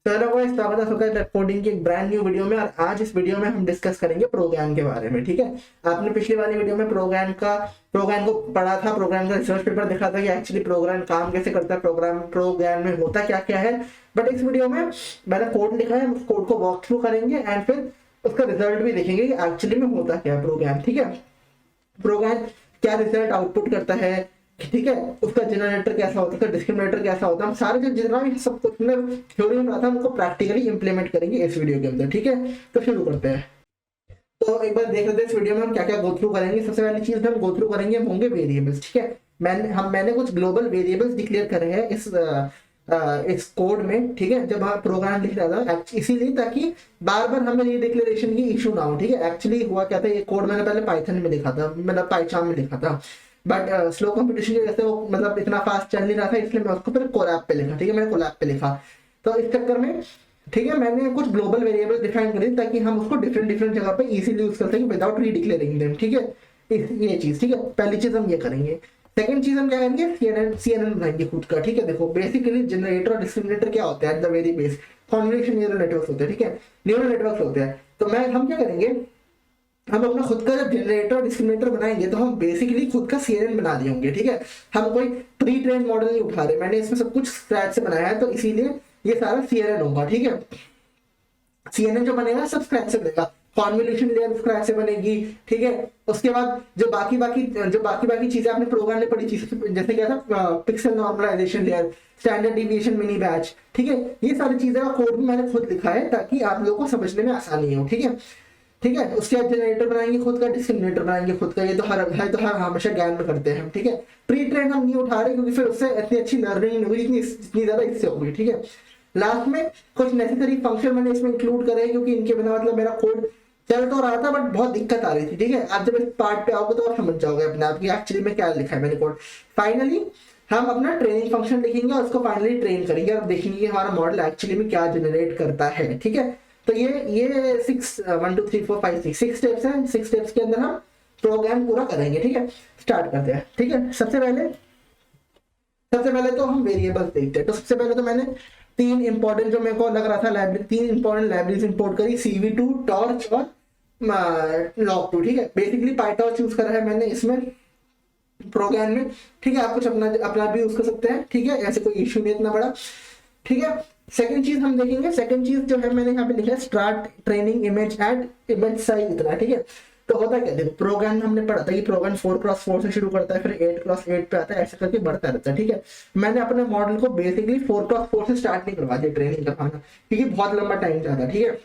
चलो गाइस, स्वागत है सुखद कोडिंग की एक ब्रांड न्यू वीडियो में। और आज इस वीडियो में हम डिस्कस करेंगे प्रोग्राम के बारे में। ठीक है, आपने पिछली वाली वीडियो में प्रोग्राम को पढ़ा था, प्रोग्राम का रिसर्च पेपर देखा था कि एक्चुअली प्रोग्राम काम कैसे करता है, प्रोग्राम में होता क्या क्या है। बट इस वीडियो में मैंने कोड लिखा है, उस कोड को वॉक थ्रू करेंगे एंड फिर उसका रिजल्ट भी देखेंगे कि एक्चुअली में होता क्या है प्रोग्राम। ठीक है, प्रोग्राम क्या रिजल्ट आउटपुट करता है, ठीक है, उसका जनरेटर कैसा होता है, डिस्क्रिमिनेटर कैसा होता है, हम सारे जो जितना भी सब कुछ थ्योरी में पढ़ा था हमको प्रैक्टिकली इंप्लीमेंट करेंगे इस वीडियो के अंदर। ठीक है, तो शुरू करते हैं। तो एक बार देख लेते हैं इस वीडियो में हम क्या क्या गो थ्रू करेंगे। सबसे पहली चीज हम गो थ्रू करेंगे होंगे वेरिएबल्स। ठीक है, मैंने कुछ ग्लोबल वेरिएबल्स डिक्लेयर करे हैं इस कोड में। ठीक है, जब आप प्रोग्राम लिख रहा था इसीलिए ताकि बार बार हमें ये डिक्लेरेशन की इशू ना हो। ठीक है, एक्चुअली हुआ क्या था, ये कोड मैंने पहले पाइथन में लिखा था, मतलब पाइचाम में लिखा था, बट स्लो कंपटीशन की वजह से वो मतलब इतना फास्ट चल नहीं रहा था, इसलिए मैं उसको फिर कोलैब पे लिखा। ठीक है, मैंने कोलैब पे लिखा। तो इस चक्कर में ठीक है मैंने कुछ ग्लोबल वेरिएबल डिफाइन करी ताकि हम उसको डिफरेंट डिफरेंट जगह पे इजीली यूज कर सकें विदाउट रीडिक्लेयरिंग देम। ठीक है, ये चीज ठीक है, पहली चीज हम ये करेंगे। सेकंड चीज हम क्या करेंगे, CNN बनाएंगे खुद का। ठीक है, देखो बेसिकली जनरेटर और डिस्क्रिमिनेटर क्या होता है, the very base convolution neural network होते हैं। ठीक है, न्यूरल नेटवर्क होते हैं। तो हम क्या करेंगे, हम अपना खुद का जब जनरेटर और डिस्क्रिमिनेटर बनाएंगे तो हम बेसिकली खुद का CNN बना दिए होंगे। ठीक है, हम कोई प्री ट्रेन मॉडल नहीं उठा रहे, मैंने इसमें सब कुछ स्क्रैच से बनाया है, तो इसीलिए ये सारा CNN होगा। ठीक है, CNN जो बनेगा सब स्क्रैच से बनेगा, कॉन्वोल्यूशन लेयर स्क्रैच से बनेगी। ठीक है, उसके बाद जो बाकी चीजें आपने प्रोग्राम में पढ़ी चीजें, जैसे क्या था pixel normalization layer, standard deviation, mini batch. ठीक है, ये सारी चीजें का कोड भी मैंने खुद लिखा है ताकि आप लोगों को समझने में आसानी हो। ठीक है, ठीक है, उसके बाद जनरेटर बनाएंगे खुद का, डिस्क्रिमिनेटर बनाएंगे खुद का। ये तो हर हमेशा ज्ञान में करते हैं हम। ठीक है, प्री ट्रेन हम नहीं उठा रहे क्योंकि फिर उससे इतनी अच्छी लर्निंग नहीं होगी जितनी ज्यादा इससे होगी। ठीक है, लास्ट में कुछ नेसेसरी फंक्शन मैंने इसमें इंक्लूड करे क्योंकि इनके बिना मतलब मेरा कोड चल तो रहा था बट बहुत दिक्कत आ रही थी। ठीक है, आप जब इस पार्ट पे आओगे तो आप समझ जाओगे अपने आप की एक्चुअली में क्या लिखा है मैंने कोड। फाइनली हम अपना ट्रेनिंग फंक्शन लिखेंगे और उसको फाइनली ट्रेन करेंगे और देखेंगे कि हमारा मॉडल एक्चुअली में क्या जनरेट करता है। ठीक है, तो ये 1 2 3 4 5 6 स्टेप्स हैं। 6 स्टेप्स के अंदर हम प्रोग्राम पूरा करेंगे। ठीक है, स्टार्ट करते हैं। ठीक है, सबसे पहले तो हम वेरिएबल्स देखते हैं। तो सबसे पहले तो मैंने तीन इंपॉर्टेंट जो मेरे को लग रहा था लाइब्रेरी, तीन इंपॉर्टेंट लाइब्रेरीज इंपोर्ट करी, CV2, टॉर्च और log2। ठीक है, बेसिकली पाइटॉर्च यूज करा है मैंने इसमें प्रोग्राम में। ठीक है, आप कुछ अपना भी यूज कर सकते हैं। ठीक है, ऐसे कोई इश्यू नहीं इतना बड़ा। ठीक है, सेकंड चीज हम देखेंगे, सेकंड चीज जो है मैंने यहाँ पे लिखा है start training image at image size इतना। ठीक है, तो होता क्या, देखो प्रोग्राम हमने पढ़ा था कि प्रोग्राम 4x4 से शुरू करता है, फिर 8x8 पे आता है, ऐसे करके बढ़ता रहता है। ठीक है, मैंने अपने मॉडल को बेसिकली 4x4 से स्टार्ट नहीं करवा दिया ट्रेनिंग करवाना, क्योंकि बहुत लंबा टाइम जाता है। ठीक है,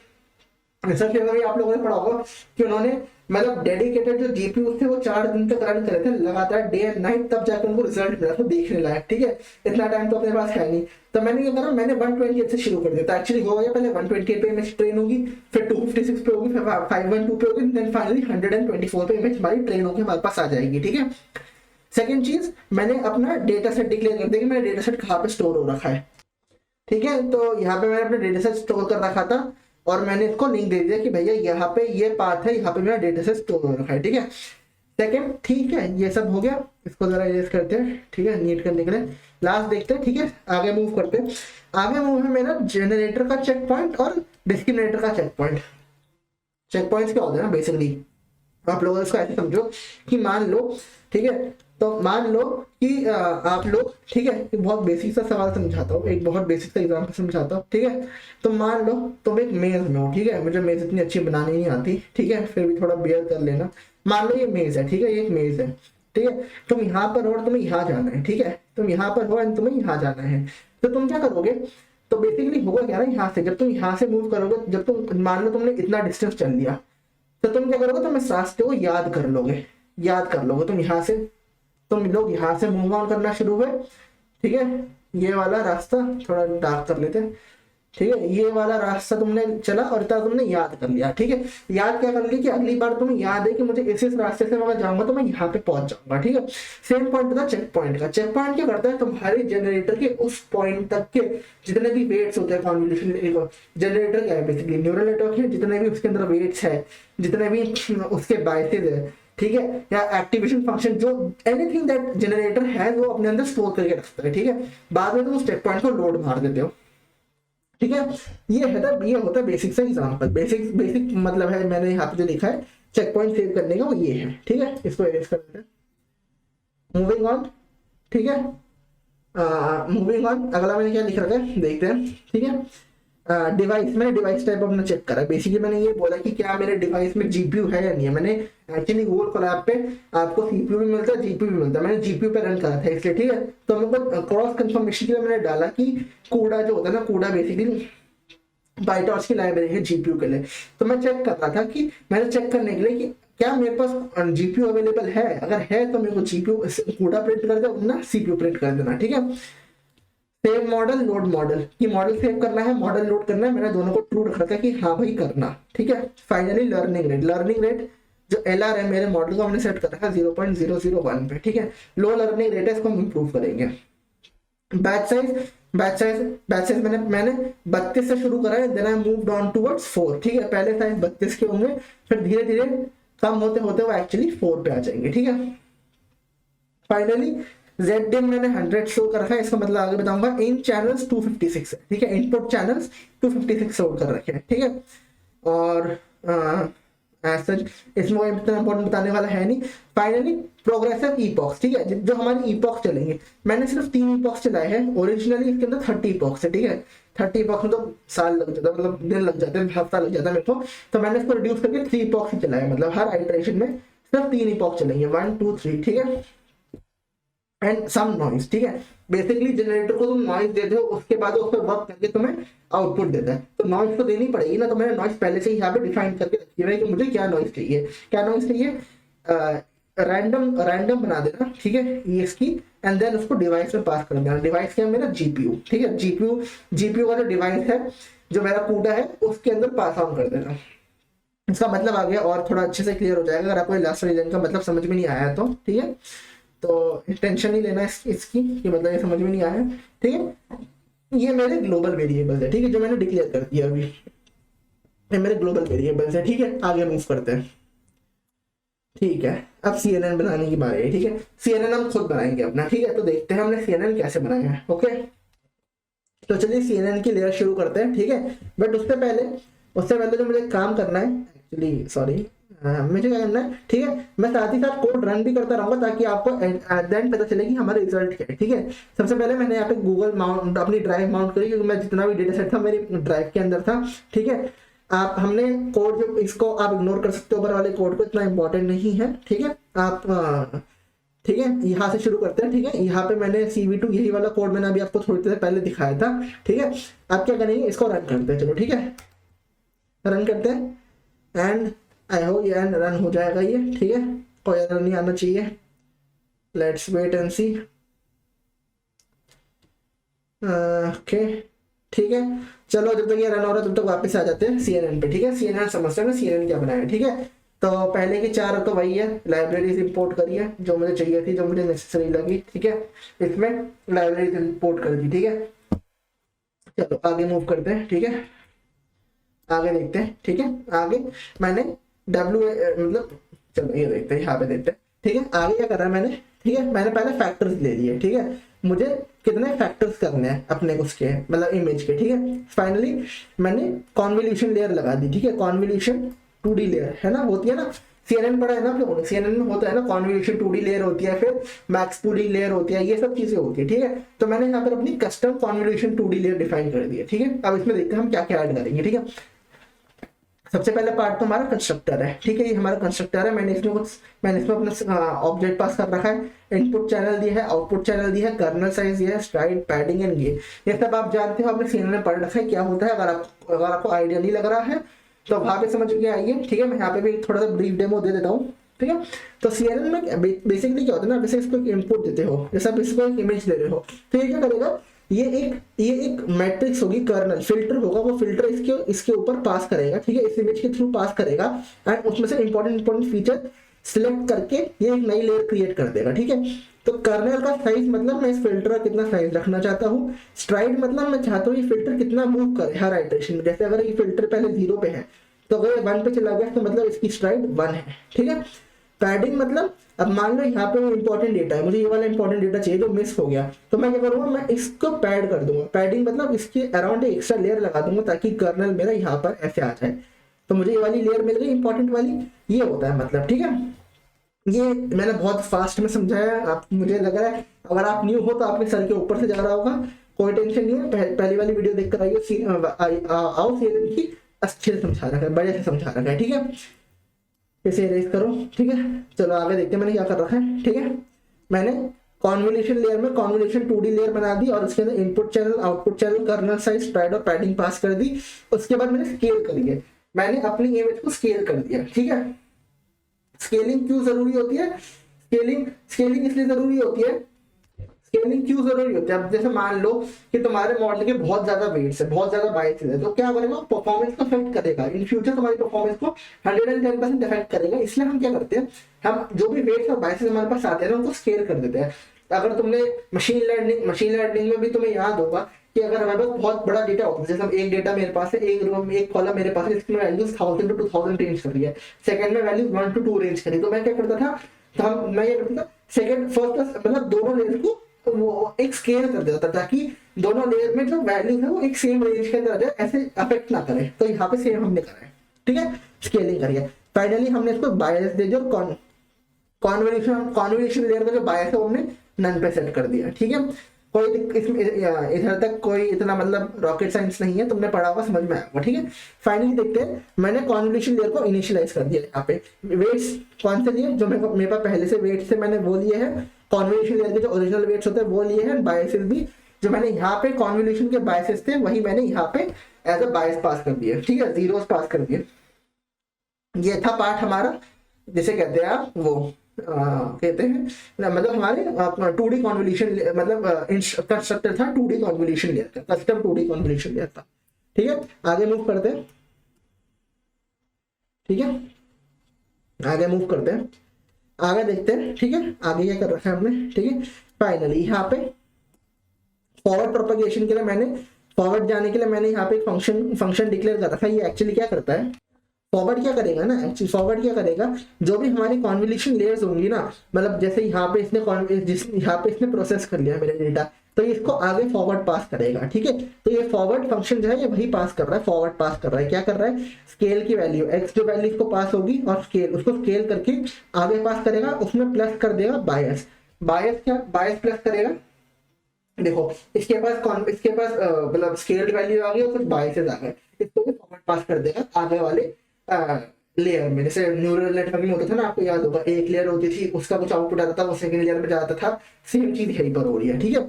रिसर्च पेपर में आप लोगों ने पढ़ा होगा कि उन्होंने मतलब डेडिकेटेड जो जीपीयू थे वो 4 दिन तक रन करे थे लगातार, डे एंड नाइट, तब जाकर उनको रिजल्ट मिला था देखने लायक। ठीक है, इतना टाइम तो अपने पास है नहीं, तो मैंने क्या करा, मैंने 128 से शुरू कर दिया। तो एक्चुअली हो गया, पहले 128 पे इमेज ट्रेन होगी, फिर 256 पे होगी, फिर 512 पे होगी, देन फाइनली 124 पे इमेज हमारी ट्रेन होकर हमारे पास आ जाएगी। ठीक है, सेकंड चीज मैंने अपना डेटा सेट डिक्लेयर कर दिया कि मेरा डेटा सेट कहाँ पे स्टोर हो रखा है। ठीक है, तो यहाँ पे मैंने अपना डेटा सेट स्टोर कर रखा था और मैंने इसको लिंक दे दिया कि भैया यहाँ पे ये पार्ट है, यहाँ पे मेरा डेटा सेट स्टोर हो रखा है। ठीक है, सेकंड, ठीक है, ये सब हो गया, इसको जरा इरेज करते हैं। ठीक है, नीट करने के लिए लास्ट देखते हैं। ठीक है, आगे मूव करते हैं। आगे मूव है मेरा जनरेटर का चेक पॉइंट और डिस्क्रिमिनेटर का चेक पॉइंट। चेक पॉइंट्स क्या होते हैं ना, बेसिकली आप लोग इसको ऐसे समझो कि मान लो, ठीक है, तो मान लो कि आप लोग, ठीक है, एक बहुत बेसिक सा सवाल समझाता हूँ, एक बहुत बेसिक सा एग्जाम्पल समझाता हूँ। ठीक है, तो मान लो तुम एक मेज में हो। ठीक है, मुझे मेज इतनी अच्छी बनानी नहीं आती, ठीक है, फिर भी थोड़ा बेयर कर लेना। मान लो ये मेज है, ठीक है, ये एक मेज है। ठीक है, तुम यहाँ पर हो और तुम्हें यहाँ जाना है। ठीक है, तुम यहाँ पर हो और तुम्हें यहाँ जाना है, तो तुम क्या करोगे, तो बेसिकली होगा क्या ना, यहाँ से जब तुम यहाँ से मूव करोगे, जब तुम मान लो तुमने इतना डिस्टेंस चल लिया, तो तुम क्या करोगे, तुम इस रास्ते को याद कर लोगे। तुम यहाँ से, तुम लोग यहाँ से मूव ऑन करना शुरू हुए। ठीक है, ये वाला रास्ता थोड़ा डार्क कर लेते हैं। ठीक है, ये वाला रास्ता तुमने चला और इतना तुमने याद कर लिया। ठीक है, याद क्या कर लिया कि अगली बार तुम्हें याद है कि मुझे इस रास्ते से मैं जाऊंगा तो मैं यहाँ पे पहुंच जाऊंगा। ठीक है, सेम पॉइंट था चेक पॉइंट का। चेक पॉइंट क्या करता है, तुम्हारे जनरेटर के उस पॉइंट तक के जितने भी वेट्स होते हैं, कॉन्वोल्यूशन जनरेटर क्या है, बेसिकली न्यूरल नेटवर्क है, जितने भी उसके अंदर वेट्स है, जितने भी उसके बाइसेस है, ठीक है, या एक्टिवेशन फंक्शन, जो एनीथिंग दैट जनरेटर है वो अपने अंदर स्टोर करके रखता है। ठीक है, बाद में तुम उस चेक पॉइंट को लोड मार देते हो। ठीक है। ये होता है बेसिक सा एग्जाम्पल। बेसिक मतलब है, मैंने यहाँ पे जो लिखा है चेक पॉइंट सेव करने का वो ये है, ठीक है। इसको एरेज कर देते हैं, मूविंग ऑन, ठीक है। मूविंग ऑन, अगला मैंने क्या लिख रखा है देखते हैं, ठीक है। डिवाइस, मैंने डिवाइस टाइप अपना चेक करा। बेसिकली मैंने ये बोला कि क्या मेरे डिवाइस में जीपीयू है या नहीं है। मैंने एक्चुअली गूगल कोलैब पे आपको सीपीयू भी मिलता है, जीपीयू भी मिलता है, मैंने जीपीयू पे रन करा था इसलिए, ठीक है। तो मेरे क्रॉस कंफर्मेशन के लिए मैंने डाला कि कूडा जो होता है ना, कूडा बेसिकली बाइटॉर्च की लाइब्रेरी है जीपीयू के लिए। तो मैं चेक कर रहा था कि मैंने चेक करने के लिए कि क्या मेरे पास जीपीयू अवेलेबल है, अगर है तो मेरे को जीपीयू कूडा प्रिंट कर दो ना, सीपीयू प्रिंट कर देना, ठीक है। सेव मॉडल, लोड मॉडल, कि मॉडल सेव करना है, मॉडल लोड करना है, मैंने दोनों को ट्रू रख रखा है कि हाँ भाई करना, ठीक है। फाइनली लर्निंग रेट जो एलआर है मेरे मॉडल को हमने सेट कर रखा है 0.001 पे, ठीक है। लो लर्निंग रेट है, इसको हम इंप्रूव करेंगे। बैच साइज मैंने 32 से शुरू करा है, then I moved on towards 4, ठीक है। पहले साइज 32 के होंगे, फिर धीरे धीरे कम होते होते वो एक्चुअली 4 पे आ जाएंगे, ठीक है। फाइनली ZDIM मैंने 100 शो कर रखा है, इसका मतलब आगे बताऊंगा। इन चैनल्स 256 है, ठीक है। इनपुट चैनल्स 256 शो कर रखे हैं, ठीक है। और इसमें कोई इतना इंपॉर्टेंट बताने वाला है नहीं। फाइनली प्रोग्रेसिव ईपॉक्स, ठीक है, जो हमारी ईपॉक्स चलेंगे। मैंने सिर्फ 3 ईपॉक्स चलाए हैं, ओरिजिनली इसके अंदर 30 ईपॉक्स है, ठीक है। 30 ईपॉक्स में तो साल लग जाता है, मतलब दिन लग जाते हैं, हफ्ता लग जाता है मेरे को। तो मैंने इसको रिड्यूस करके 3 ईपॉक्स ही चलाए, मतलब हर आइटरेशन में सिर्फ 3 ईपॉक्स चलेंगे, 1 2 3, ठीक है। एंड सम नॉइज, ठीक है। बेसिकली जनरेटर को तुम नॉइज देते हो, उसके बाद उस पर वर्क करके तुम्हें आउटपुट देता है, तो नॉइज तो देनी पड़ेगी ना। तो मैंने नॉइज पहले से ही यहाँ पे डिफाइन करके रखी है कि मुझे क्या नॉइज चाहिए, क्या नॉइज चाहिए। रैंडम बना देना, ठीक है, ये इसकी, एंड देन उसको डिवाइस में पास कर देना। डिवाइस क्या है मेरा, जीपीयू, ठीक है। जीपीयू का जो डिवाइस है, जो मेरा कूडा है, उसके अंदर पास ऑन कर देना। इसका मतलब आ गया, और थोड़ा अच्छे से क्लियर हो जाएगा अगर आपको लास्ट रीजन का मतलब समझ में नहीं आया तो, ठीक है। तो टेंशन नहीं लेना इसकी कि मतलब ये समझ में नहीं आया, ठीक है। ये मेरे ग्लोबल वेरिएबल्स है, ठीक है, जो मैंने डिक्लेयर कर दिया अभी, ये मेरे ग्लोबल वेरिएबल्स है, ठीक है। आगे मूव करते हैं, ठीक है। अब CNN बनाने की बारी है, ठीक है। CNN हम खुद बनाएंगे अपना, ठीक है। तो देखते हैं हमने CNN कैसे बनाया है, ओके। तो चलिए CNN की लेयर शुरू करते हैं, ठीक है। बट उससे पहले जो मुझे काम करना है, एक्चुअली सॉरी, मुझे क्या करना है, ठीक है। मैं साथ ही साथ कोड रन भी करता रहूंगा ताकि आपको एट द एंड पता चले कि हमारा रिजल्ट क्या है, ठीक है। सबसे पहले मैंने यहाँ पे गूगल माउंट अपनी ड्राइव माउंट करी, क्योंकि मैं जितना भी डेटा सेट था मेरी ड्राइव के अंदर था, ठीक है। हमने कोड जो, इसको आप इग्नोर कर सकते हो, ऊपर वाले कोड को, इतना इंपॉर्टेंट नहीं है, ठीक है। आप ठीक है, यहाँ से शुरू करते हैं, ठीक है। यहाँ पे मैंने CV2 यही वाला कोड मैंने अभी आपको थोड़ी देर पहले दिखाया था, ठीक है। आप क्या करेंगे, इसको रन करते हैं, चलो ठीक है, रन करते हैं। एंड आई होप ये रन हो जाएगा ये, ठीक है। कोई एरर नहीं आना चाहिए। Let's wait and see, okay, ठीक है। चलो जब तक ये रन हो रहा है तब तक वापस आ जाते हैं CNN पे, ठीक है। CNN समझते हैं CNN क्या बनाया, ठीक है। तो पहले की 4 तो वही है, लाइब्रेरीज इंपोर्ट करी है जो मुझे चाहिए थी, जो मुझे नेसेसरी लगी, ठीक है। इसमें लाइब्रेरीज इंपोर्ट कर दी, ठीक है। चलो आगे मूव करते हैं, ठीक है। आगे देखते हैं, ठीक है। आगे मैंने मतलब चलो ये देखते हैं, यहाँ पे देखते हैं, ठीक है। आगे क्या कर रहा है मैंने, ठीक है। मैंने पहले फैक्टर्स ले लिए, ठीक है। मुझे कितने फैक्टर्स करने हैं अपने उसके, मतलब इमेज के, ठीक है। फाइनली मैंने कॉन्वोल्यूशन लेयर लगा दी, ठीक है। कॉन्वोल्यूशन 2D लेयर है ना, होती है ना, CNN पढ़ा है ना आप लोगों ने, CNN में होता है ना कॉन्वोल्यूशन 2D लेयर होती है, फिर मैक्स 2D लेयर होती है, ये सब चीजें होती है, ठीक है। तो मैंने यहाँ पर अपनी custom convolution 2D layer define कर दी है, ठीक है। अब इसमें देखते हैं हम क्या क्या ऐड करेंगे, ठीक है। सबसे पहले पार्ट तो हमारा कंस्ट्रक्टर है, ठीक है। ये हमारा कंस्ट्रक्टर है, मैंने इसमें अपना ऑब्जेक्ट पास कर रखा है, इनपुट चैनल दिया है, आउटपुट चैनल दिया है, कर्नल साइज दिया है, स्ट्राइड, पैडिंग एंड ये सब आप जानते हो, आपने CNN में पढ़ रखा है क्या होता है। अगर आपको आइडिया नहीं लग रहा है तो वहां पे समझ के आइए, ठीक है। मैं यहाँ पे भी थोड़ा सा ब्रीफ डेमो दे देता हूँ, ठीक है। तो CNN में बेसिकली क्या होता है ना, जैसे इसको इनपुट देते हो, जैसे आप इसको एक इमेज दे रहे हो, तो ये क्या करेगा, ये एक मैट्रिक्स होगी, कर्नल फिल्टर होगा, वो फिल्टर इसके ऊपर पास करेगा, ठीक है। इस इमेज के थ्रू पास करेगा, एंड उसमें से इंपॉर्टेंट फीचर सिलेक्ट करके ये एक नई लेयर क्रिएट कर देगा, ठीक है। तो कर्नल का साइज मतलब मैं इस फिल्टर का कितना साइज रखना चाहता हूँ। स्ट्राइड मतलब मैं चाहता हूँ ये फिल्टर कितना मूव करे हर आइटरेशन में। जैसे अगर ये फिल्टर पहले 0 पे है, तो अगर 1 पे चला गया तो मतलब इसकी स्ट्राइड 1 है, ठीक है। पैडिंग मतलब अब मान लो यहाँ पे वो इंपॉर्टेंट डेटा है, मुझे ये वाला इंपॉर्टेंट डेटा चाहिए जो मिस हो गया, तो मैं क्या करूंगा, मैं इसको पैड कर दूंगा। पैडिंग मतलब इसके अराउंड एक एक्स्ट्रा लेयर लगा दूंगा ताकि कर्नल मेरा यहाँ पर ऐसे आ जाए, तो मुझे ये वाली लेयर मिल गई इंपॉर्टेंट वाली। ये होता है मतलब, ठीक है। ये मैंने बहुत फास्ट में समझाया, आप मुझे लग रहा है अगर आप न्यू हो तो आपके सर के ऊपर से जा रहा होगा, कोई टेंशन नहीं है, पहली वाली वीडियो देख कर आइए, आओ सीजन की अच्छे से समझा रखा है, बड़े से समझा रखा है, ठीक है। इसे इरेज करो, ठीक है। चलो आगे देखते हैं मैंने क्या कर रखा है, ठीक है। मैंने कॉन्वोल्यूशन लेयर में कॉन्वोल्यूशन 2D लेयर बना दी और उसके अंदर input channel, output channel, kernel size, spread और पैडिंग पास कर दी। उसके बाद मैंने स्केल करी है, मैंने अपनी इमेज को स्केल कर दिया, ठीक है। स्केलिंग क्यों जरूरी होती है, स्केलिंग इसलिए जरूरी होती है, स्केलिंग क्यों जरूरी होती है, अब जैसे मान लो कि तुम्हारे मॉडल के बहुत ज्यादा वेट्स है, बहुत ज्यादा बाइसेस है, तो क्या करेगा, परफॉर्मेंस को अफेक्ट करेगा, इन फ्यूचर तुम्हारी परफॉर्मेंस को 110% अफेक्ट करेगा। इसलिए हम क्या करते हैं, हम जो भी वेट्स और बाइसेस हमारे पास आते हैं ना उनको स्केल कर देते हैं। अगर तुमने मशीन लर्निंग में भी तुम्हें याद होगा कि अगर हमारे पास बहुत बड़ा डेटा होता है, जैसे हम एक डेटा मेरे पास है, एक रो में एक कॉलम मेरे पास है, इसमें वैल्यूज 1000 to 2000 रेंज कर रही है, सेकंड में वैल्यूज 1 to 2 रेंज करी, तो मैं क्या करता था, मैं ये करता था सेकंड फर्स्ट मतलब दोनों लेयर को तो वो एक स्केल कर देता था ताकि दोनों लेयर में जो वैल्यू है वो एक सेम रेंज के अंदर आ जाए, ऐसे अफेक्ट ना करे। तो यहाँ पे सेम हमने करा है, ठीक है, स्केलिंग करिए। फाइनली हमने इसको बायस दे दिया, कॉन्वोल्यूशन लेयर का जो बायस है वो हमने नन पे सेट कर दिया, ठीक है। कोई इसमें इधर तक कोई इतना मतलब रॉकेट साइंस नहीं है, तुमने पढ़ा होगा, समझ में आएगा, ठीक है। फाइनली देखते हैं, मैंने कॉन्वोल्यूशन लेयर को इनिशियलाइज कर दिया। यहाँ पे वेट्स कौन से लिए, जो मेरे पास पहले से वेट्स से मैंने वो लिए हैं, कॉन्वोल्यूशन लेयर के जो ओरिजिनल वेट्स होते हैं वो लिए हैं, बायसेस भी जो मैंने यहाँ पे कॉन्वोल्यूशन के बायसेस थे वही मैंने यहाँ पे एज अ बायस पास कर दिया, ठीक है, जीरोस पास कर दिए। ये था पार्ट हमारा, जिसे कहते हैं आप वो कहते हैं मतलब हमारे 2D कॉन्वोल्यूशन मतलब कंस्ट्रक्टर था 2D कॉन्वोल्यूशन लेयर का, कस्टम 2D कॉन्वोल्यूशन लेयर था, ठीक है। आगे मूव करते हैं, ठीक है, आगे मूव करते हैं, आगे देखते हैं, ठीक है। आगे क्या कर रखा है हमने, ठीक है। फाइनली यहाँ पे फॉरवर्ड प्रोपगेशन के लिए मैंने फॉरवर्ड जाने के लिए मैंने यहाँ पे एक फंक्शन डिक्लेयर कर रखा है। ये एक्चुअली क्या करता है, फॉरवर्ड क्या करेगा ना, एक्चुअली फॉरवर्ड क्या करेगा, जो भी हमारी कॉन्वोल्यूशन लेयर्स होंगी ना, मतलब जैसे यहाँ पे इसने प्रोसेस कर लिया मेरा डेटा, तो इसको आगे फॉरवर्ड पास करेगा, ठीक है। तो ये फॉरवर्ड फंक्शन जो है ये वही पास कर रहा है, फॉरवर्ड पास कर रहा है, क्या कर रहा है, स्केल की वैल्यू एक्स जो वैल्यू इसको पास होगी और उसको स्केल करके आगे पास करेगा, उसमें प्लस कर देगा बायस। बायस प्लस करेगा, देखो इसके पास मतलब स्केल्ड वैल्यू आ गई और कुछ बायसेस आ गए, इसको भी फॉरवर्ड पास कर देगा आगे वाले लेयर में। जैसे न्यूरल नेटवर्किंग होता था ना, आपको याद होगा, एक लेयर होती थी, उसका कुछ आउटपुट आता था, वो सेकंड लेयर में जाता था, सेम चीज यहीं पर हो रही है, ठीक है।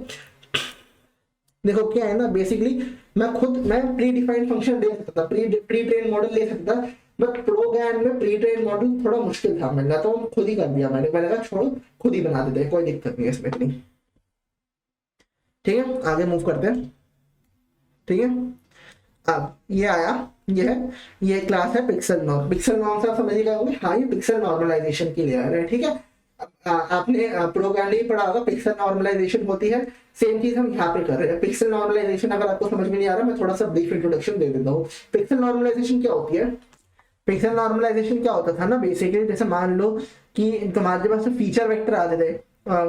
देखो क्या है ना, बेसिकली मैं प्री डिफाइंड फंक्शन दे सकता था, प्री ट्रेन मॉडल ले सकता, बट प्रोग्राम में प्री ट्रेन मॉडल थोड़ा मुश्किल था मिलना, तो खुद ही कर दिया मैंने कहा छोड़ो खुद ही बना देते हैं, कोई दिक्कत नहीं है इसमें इतनी, ठीक है। आगे मूव करते हैं, ठीक है। अब ये आया, ये क्लास है पिक्सल नॉर्म। पिक्सल नॉर्म से आप समझिएगा होंगे, हाँ ये पिक्सल नॉर्मलाइजेशन की लेयर है, ठीक है। आपने प्रोग्राम नहीं पढ़ा होगा, पिक्सल नॉर्मलाइजेशन होती है, सेम चीज हम यहाँ पे कर रहे हैं। पिक्सल नॉर्मलाइजेशन अगर आपको समझ में नहीं आ रहा, मैं थोड़ा सा ब्रीफ इंट्रोडक्शन दे देता हूँ। पिक्सल नॉर्मलाइजेशन क्या होती है, पिक्सल नॉर्मलाइजेशन क्या होता था ना, बेसिकली जैसे मान लो कि तुम्हारे पास फीचर वेक्टर आते थे,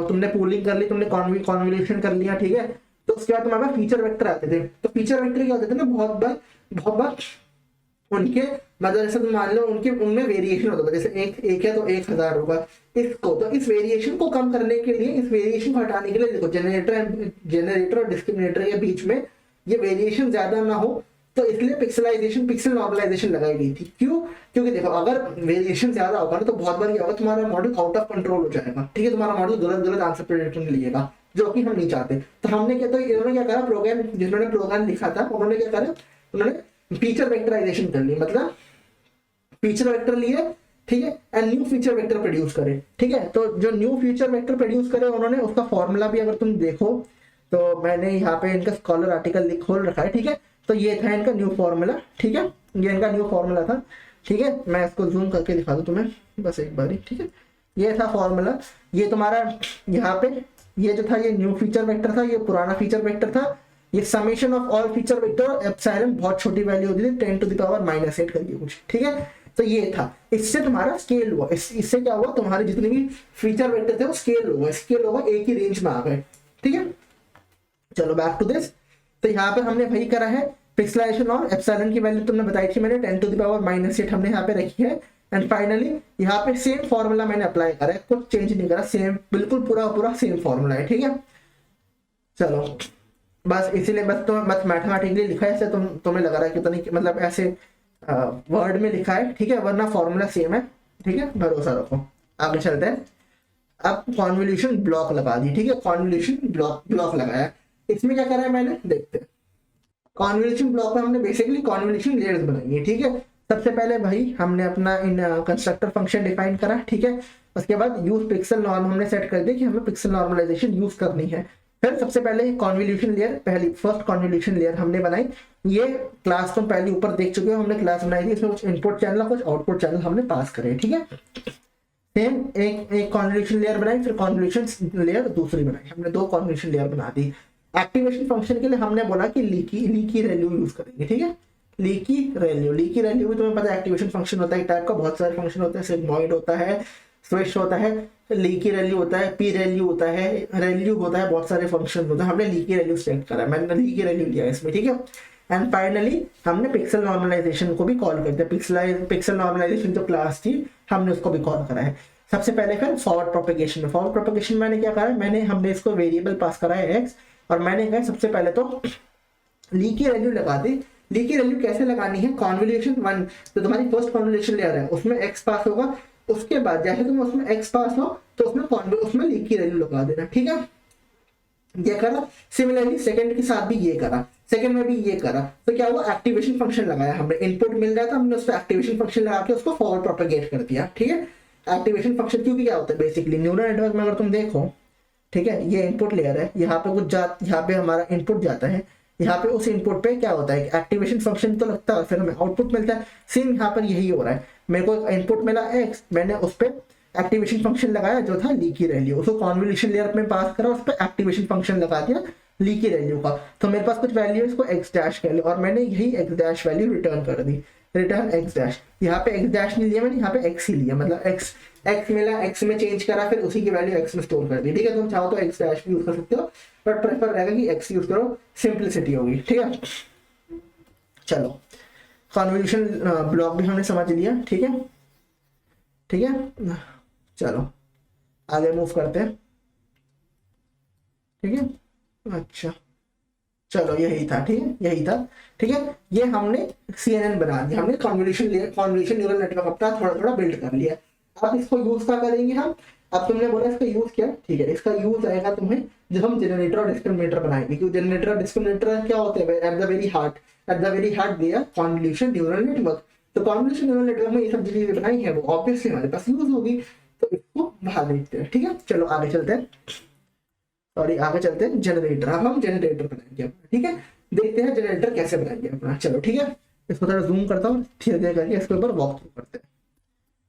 तुमने पूलिंग कर ली, तुमने कॉन्वोल्यूशन कर लिया, ठीक है, तो उसके बाद तुम्हारे पास फीचर वेक्टर आते थे। तो फीचर वेक्टर क्या होते थे ना, बहुत बार उनके मतलब जैसे तुम मान लो उनमें वेरिएशन होता था, जैसे एक है तो 1000 होगा, तो इस वेरिएशन को कम करने के लिए, इस वेरिएशन को हटाने के लिए, देखो जनरेटर और डिस्क्रिमिनेटर के बीच में ये वेरिएशन ज्यादा ना हो, तो इसलिए पिक्सल नॉर्मलाइजेशन लगाई गई थी। क्यों, क्योंकि देखो अगर वेरिएशन ज्यादा होगा ना, तो बहुत बार क्या होगा, तुम्हारा मॉडल आउट ऑफ कंट्रोल हो जाएगा, ठीक है, तुम्हारा मॉडल गलत आंसर प्रेडिक्शन लिएगा, जो कि हम नहीं चाहते। तो हमने क्या, तो इन्होंने क्या करा, जिन्होंने प्रोग्राम लिखा था उन्होंने क्या करा, उन्होंने फीचर वेक्टराइजेशन कर ली, मतलब फीचर वेक्टर लिए, ठीक है, and new feature vector produce करे, ठीक है। तो जो न्यू फीचर वेक्टर प्रोड्यूस करे उन्होंने, उसका फॉर्मूला भी अगर तुम देखो तो मैंने यहाँ पे इनका स्कॉलर आर्टिकल खोल रखा है, ठीक है। तो ये था इनका न्यू फॉर्मूला, ठीक है, ये इनका न्यू फॉर्मूला था, ठीक है। मैं इसको जूम करके दिखा दूं तुम्हें बस एक बारी, ठीक है। ये था फॉर्मूला, ये तुम्हारा यहाँ पे ये जो था ये न्यू फीचर वेक्टर था, ये पुराना फीचर वेक्टर था, ये summation of all feature vector epsilon बहुत छोटी वैल्यू होती थी 10⁻⁻8 करके कुछ, ठीक है। तो ये था, इससे तुम्हारा स्केल हुआ, इससे क्या हुआ, तुम्हारे जितने भी फीचर वेक्टर थे वो स्केल हुआ, एक ही रेंज में आ गए। ठीक है, चलो बैक टू दिस। तो यहाँ पे हमने वही करा है, पिक्सेलाइजेशन और एप्सिलॉन की वैल्यू तुमने बताई थी मैंने 10⁻⁻8 हमने यहाँ पे रखी है। एंड फाइनली यहाँ पे सेम फॉर्मूला मैंने अप्लाई करा है, कुछ चेंज नहीं करा, सेम बिल्कुल पूरा सेम फॉर्मूला है। ठीक है, चलो बस इसीलिए बस तो बस मैथमेटिकली लिखा है, ऐसे तुम्हें लग रहा है कि पता नहीं मतलब ऐसे वर्ड में लिखा है। ठीक है, वरना फॉर्मूला सेम है। ठीक है, भरोसा रखो। आगे चलते हैं। अब कॉन्वोल्यूशन ब्लॉक लगा दी। ठीक है, कॉन्वोल्यूशन ब्लॉक लगाया। इसमें क्या करा है मैंने, देखते हैं। कॉन्वोल्यूशन ब्लॉक में हमने बेसिकली कॉन्वोल्यूशन लेयर्स बनाई है। ठीक है, सबसे पहले भाई हमने अपना इन कंस्ट्रक्टर फंक्शन डिफाइन करा। ठीक है, उसके बाद यूज पिक्सल नॉर्म हमने सेट कर दिया कि हमें पिक्सल नॉर्मलाइजेशन यूज करनी है। फिर सबसे पहले convolution layer, first convolution layer हमने बनाई। ये क्लास तुम पहले ऊपर देख चुके हो, हमने क्लास बनाई थी, इसमें कुछ इनपुट चैनल कुछ आउटपुट चैनल हमने पास करे। ठीक है, सेम एक कॉन्वोल्यूशन लेयर बनाई, फिर कॉन्वोल्यूशन लेयर दूसरी बनाई, हमने 2 कॉन्वोल्यूशन लेयर बना दी। एक्टिवेशन फंक्शन के लिए हमने बोला कि लीकी रैल्यू यूज करेंगे। ठीक है, लीकी रैल्यू भी तुम्हें पता है एक्टिवेशन फंक्शन होता है, टाइप का बहुत सारे फंक्शन होते हैं, सिग्मॉइड होता है, स्विच होता है, लीकी रैल्यू होता है, पी रैल्यू होता है, बहुत सारे फंक्शन होते हैं। हमने लीकी रैल्यू सेलेक्ट करा, मैंने लीकी रैल्यू लिया इसमें। ठीक है, एंड फाइनली हमने पिक्सल नॉर्मलाइजेशन को भी कॉल कर दिया। पिक्सल नॉर्मलाइजेशन जो क्लास थी हमने उसको भी कॉल करा है। सबसे पहले फिर फॉरवर्ड प्रोपेगेशन मैंने क्या करा है, हमने इसको वेरिएबल पास करा है एक्स, और मैंने कहा सबसे पहले तो लीकी रैल्यू लगा दी। लीकी रैल्यू कैसे लगानी है, कॉन्वोल्यूशन 1 तो तुम्हारी फर्स्ट कॉन्वोल्यूशन लेयर है, उसमें एक्स पास होगा। उसके बाद जैसे तुम उसमें एक्स पास हो तो उसमें लीकी रैल्यू लगा देना। ठीक है, ये करा। सिमिलरली सेकंड के साथ भी ये करा, सेकंड में भी ये करा। तो क्या हुआ, एक्टिवेशन फंक्शन लगाया हमने, इनपुट मिल रहा था, हमने उस पर एक्टिवेशन फंक्शन लगा के उसको फॉरवर्ड प्रोपेगेट कर दिया। ठीक है, एक्टिवेशन फंक्शन क्योंकि क्या होता है बेसिकली न्यूरल नेटवर्क में अगर तुम देखो, ठीक है, ये इनपुट लेयर है, यहाँ पे हमारा इनपुट जाता है, यहाँ पे उस इनपुट पे क्या होता है, एक्टिवेशन फंक्शन तो लगता है, फिर हमें आउटपुट मिलता है। सेम यहाँ पर यही हो रहा है, मेरे को इनपुट मिला एक्स, मैंने उस पर एक्टिवेशन फंक्शन लगाया जो था लीकी रैल्यू, उसको कॉन्वोल्यूशन लेयर में पास करा, उस पर एक्टिवेशन फंक्शन लगा दिया लीकी रैल्यू का। तो मेरे पास कुछ वैल्यू है, इसको एक्स डैश कह लिया, और मैंने यही एक्स डैश वैल्यू रिटर्न कर दी, रिटर्न एक्स डैश। यहाँ पे एक्स डैश नहीं लिया मैंने, यहाँ पे एक्स ही लिया, मतलब एक्स मिला, एक्स में चेंज करा, फिर उसी की वैल्यू एक्स में स्टोर कर दी। ठीक है, तुम चाहो तो एक्स डैश भी यूज कर सकते हो, बट प्रेफर रहेगा कि एक्स यूज करो, सिंपलिसिटी होगी। ठीक है, चलो कॉन्वोल्यूशन ब्लॉक भी हमने समझ लिया। ठीक है, चलो आगे मूव करते हैं। ठीक है, अच्छा चलो यही था। ठीक है, ये हमने CNN बना दिया, हमने कॉन्वोल्यूशन न्यूरल नेटवर्क अपना थोड़ा बिल्ड कर लिया। अब इसको यूज क्या करेंगे हम, अब तुमने बोला इसका यूज क्या, ठीक है, इसका यूज आएगा तुम्हें जब हम जनरेटर और डिस्क्रिमिनेटर बनाएंगे, क्योंकि जनरेटर और डिस्क्रिमिनेटर क्या होते हैं, at the very heart they are convolution neural network. तो कॉन्वोल्यूशन न्यूरल नेटवर्क में ये सब चीजें बनाई है वो ऑब्वियसली हमारे पास यूज होगी, तो इसको बाहर देखते हैं। ठीक है, चलो आगे चलते हैं, जनरेटर। अब हम जनरेटर बनाएंगे अपना। ठीक है, देखते हैं जनरेटर कैसे बनाएंगे अपना। चलो ठीक है, इसको थोड़ा जूम करता हूँ, धीरे करके इसके ऊपर वॉक थ्रू करते हैं।